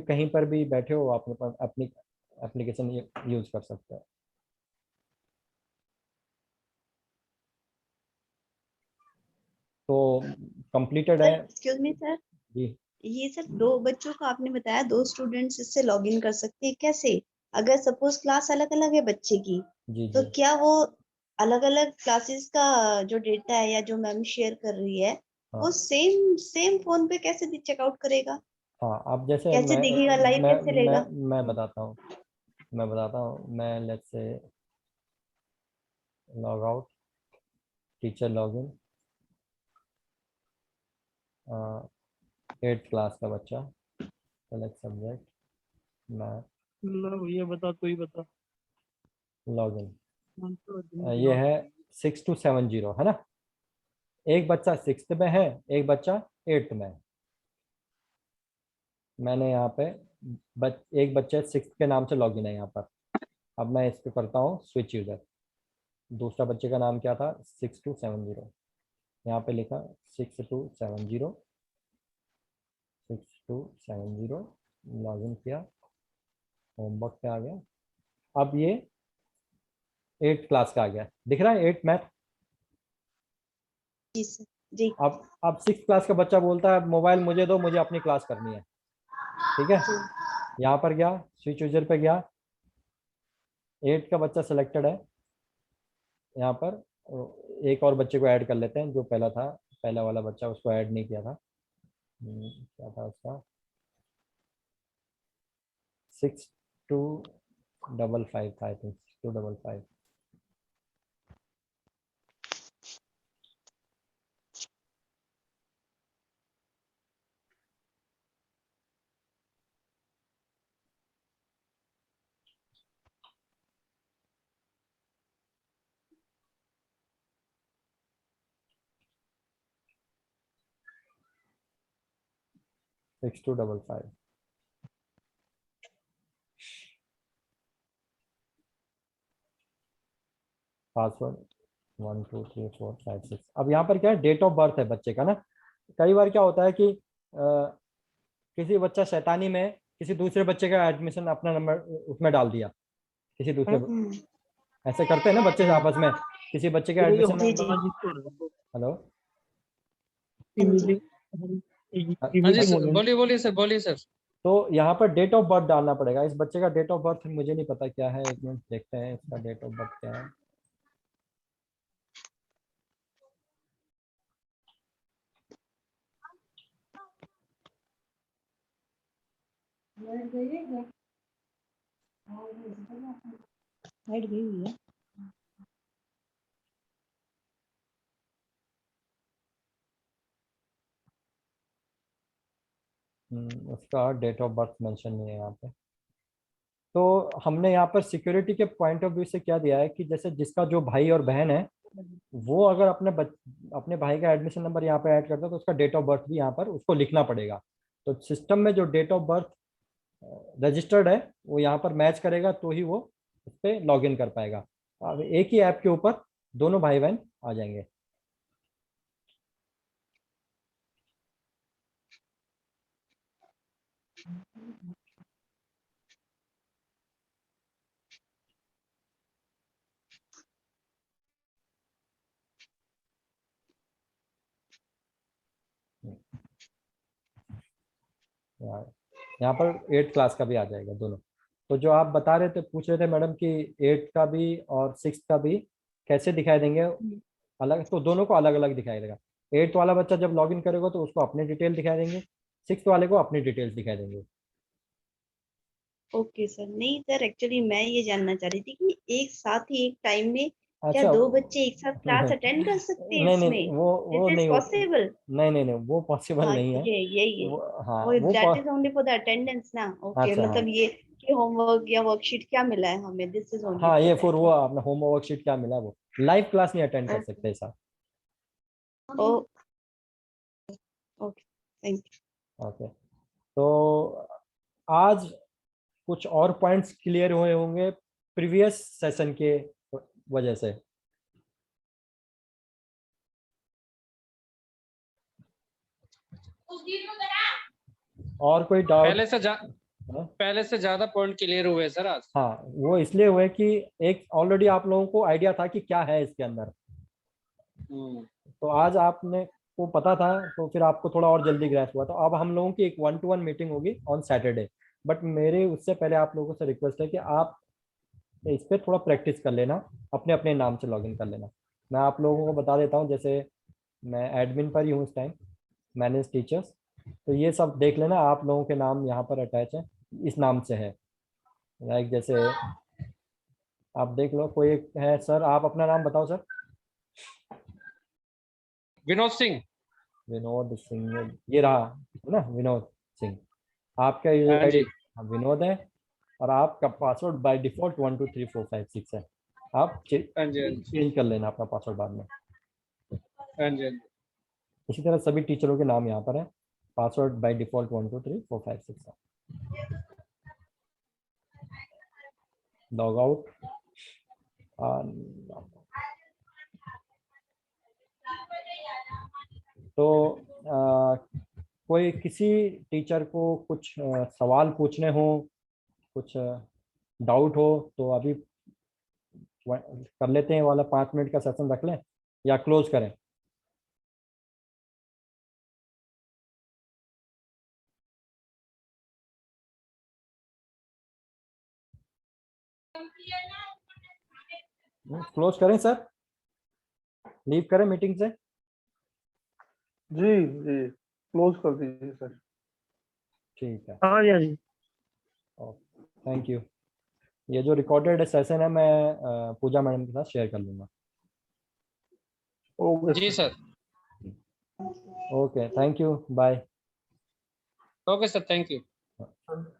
कहीं पर भी बैठे हो, आप अपनी एप्लीकेशन यूज कर सकते हैं। तो कंप्लीटेड है सर एक्सक्यूज मी सर, जी। ये सर 2 बच्चों को आपने बताया 2 स्टूडेंट्स इससे लॉग इन कर सकते हैं, कैसे? अगर सपोज क्लास अलग अलग है बच्चे की, जी तो जी क्या वो अलग अलग क्लासेस का जो डेटा है या जो मैम शेयर कर रही है, वो हाँ सेम सेम फोन पे कैसे चेकआउट करेगा? हाँ। अब जैसे कैसे दिखेगा, लाइव मैं कैसे मैं लेगा? मैं बताता हूँ, मैं let's say log out, teacher login, 8th class का बच्चा, सेलेक्ट सब्जेक्ट, मैथ, मतलब ये बता, तू ही बता। लॉगिन। ये है 6270 है ना। एक बच्चा 6th में है, एक बच्चा 8th में है। मैंने यहाँ पे एक बच्चे 6th के नाम से लॉगिन है यहाँ पर। अब मैं इस पे करता हूँ स्विच यूजर। दूसरा बच्चे का नाम क्या था? 6270। यहाँ पे लिखा 6270, 6270, लॉगिन किया, होमवर्क पे आ गया। अब ये 8th क्लास का आ गया, दिख रहा है 8 मैथ। जी सर जी अब 6th क्लास का बच्चा बोलता है मोबाइल मुझे दो, मुझे अपनी क्लास करनी है। ठीक है, जी यहाँ पर गया, स्विच यूजर पे गया, 8 का बच्चा सिलेक्टेड है। यहाँ पर एक और बच्चे को ऐड कर लेते हैं, जो पहला था, पहला वाला बच्चा, उसको ऐड नहीं किया था। क्या था उसका? 6255 था, I think 6255। Six two double five. Password 1 2 3 4 5 6। अब यहाँ पर क्या है, डेट ऑफ बर्थ है बच्चे का ना। कई बार क्या होता है कि किसी बच्चा शैतानी में किसी दूसरे बच्चे का एडमिशन, अपना नंबर उसमें डाल दिया, किसी दूसरे ऐसे करते हैं ना बच्चे आपस में, किसी बच्चे का ये एडमिशन। जी जी हेलो, हाँ जी हाँ जी अच्छा, सर, बोलिए बोलिए सर, बोलिए सर। तो यहाँ पर डेट ऑफ बर्थ डालना पड़ेगा। इस बच्चे का डेट ऑफ बर्थ मुझे नहीं पता क्या है, एक मिनट देखते हैं इसका डेट ऑफ बर्थ क्या है। हाइट गई हुई है। उसका डेट ऑफ बर्थ मेंशन नहीं है यहाँ पे। तो हमने यहाँ पर सिक्योरिटी के पॉइंट ऑफ व्यू से क्या दिया है कि जैसे जिसका जो भाई और बहन है, वो अगर अपने भाई का एडमिशन नंबर यहाँ पे ऐड करता है, तो उसका डेट ऑफ बर्थ भी यहाँ पर उसको लिखना पड़ेगा। तो सिस्टम में जो डेट ऑफ बर्थ रजिस्टर्ड है, वो यहाँ पर मैच करेगा, तो ही वो उस पर लॉग इन कर पाएगा। अब एक ही ऐप के ऊपर दोनों भाई बहन आ जाएंगे। यहाँ पर 8th क्लास का भी आ जाएगा दोनों। तो जो आप बता रहे थे, पूछ रहे थे मैडम कि 8th का भी और 6th का भी कैसे दिखाई देंगे अलग, तो दोनों को अलग अलग दिखाई देगा। 8th वाला बच्चा जब लॉगिन करेगा तो उसको अपनी डिटेल दिखाई देंगे, 6th वाले को अपनी डिटेल्स दिखाई देंगे। ओके सर, नहीं सर एक्चुअली मैं ये जानना चाह रही थी कि एक साथ ही एक टाइम में क्या अच्छा, 2 बच्चे एक साथ क्लास अटेंड कर सकते हैं नहीं नहीं, इसमें? वो इज दिस नहीं हो, पॉसिबल? नहीं नहीं नहीं, वो पॉसिबल हाँ नहीं है। ये वो हाँ वो वो that is only for the attendance ना? ओके, अच्छा हाँ मतलब ये कि होमवर्क या वर्कशीट क्या मिला है हमें, दिस इज ओनली हाँ, ये फॉर वो आपने होम वर्कशीट क्या मिला, वो लाइव क्लास नहीं अटेंड कर सकते ऐसा। Okay thank you. ओके, तो आज कुछ और पॉइंट्स क्लियर हुए होंगे प्रीवियस सेशन के वजह से। और कोई डाउट? पहले से ज्यादा पॉइंट क्लियर हुए सर आज। हाँ, वो इसलिए हुए कि एक ऑलरेडी आप लोगों को आइडिया था कि क्या है इसके अंदर, तो आज आपने को पता था, तो फिर आपको थोड़ा और जल्दी ग्रैस्प हुआ। तो अब हम लोगों की एक 1-to-1 मीटिंग होगी ऑन सैटरडे, बट मेरे उससे पहले आप लोगों से रिक्वेस्ट है कि आप इस पर थोड़ा प्रैक्टिस कर लेना, अपने अपने नाम से लॉगिन कर लेना। मैं आप लोगों को बता देता हूँ, जैसे मैं एडमिन पर ही हूँ इस टाइम, मैनेज टीचर्स, तो ये सब देख लेना, आप लोगों के नाम यहाँ पर अटैच है, इस नाम से है। लाइक जैसे आप देख लो, कोई एक है सर, आप अपना नाम बताओ सर। विनोद सिंह। विनोद सिंह, ये रहा है ना, विनोद सिंह। आपका हाँ यूजर जी। आईडी विनोद है, और आपका पासवर्ड बाय डिफॉल्ट 1 2 3 4 5 6 है। आप हाँ जी, हाँ जी, चेंज कर लेना अपना पासवर्ड बाद में। हाँ जी, हाँ जी। इसी तरह सभी टीचरों के नाम यहाँ पर है, पासवर्ड बाय डिफॉल्ट 1 2 3 4 5 6 है। Log out. तो कोई किसी टीचर को कुछ सवाल पूछने हो, कुछ डाउट हो, तो अभी कर लेते हैं, वाला 5 मिनट का सेशन रख लें या क्लोज करें? क्लोज करें सर, लीव करें मीटिंग से? जी जी, क्लोज कर दीजिए सर। ठीक है, हाँ जी, हाँ जी। Thank you. ये जो रिकॉर्डेड सेशन है मैं पूजा मैडम के साथ शेयर कर लूँगा। ओके जी sir. Okay, thank you, bye. Okay sir, thank you. Sir.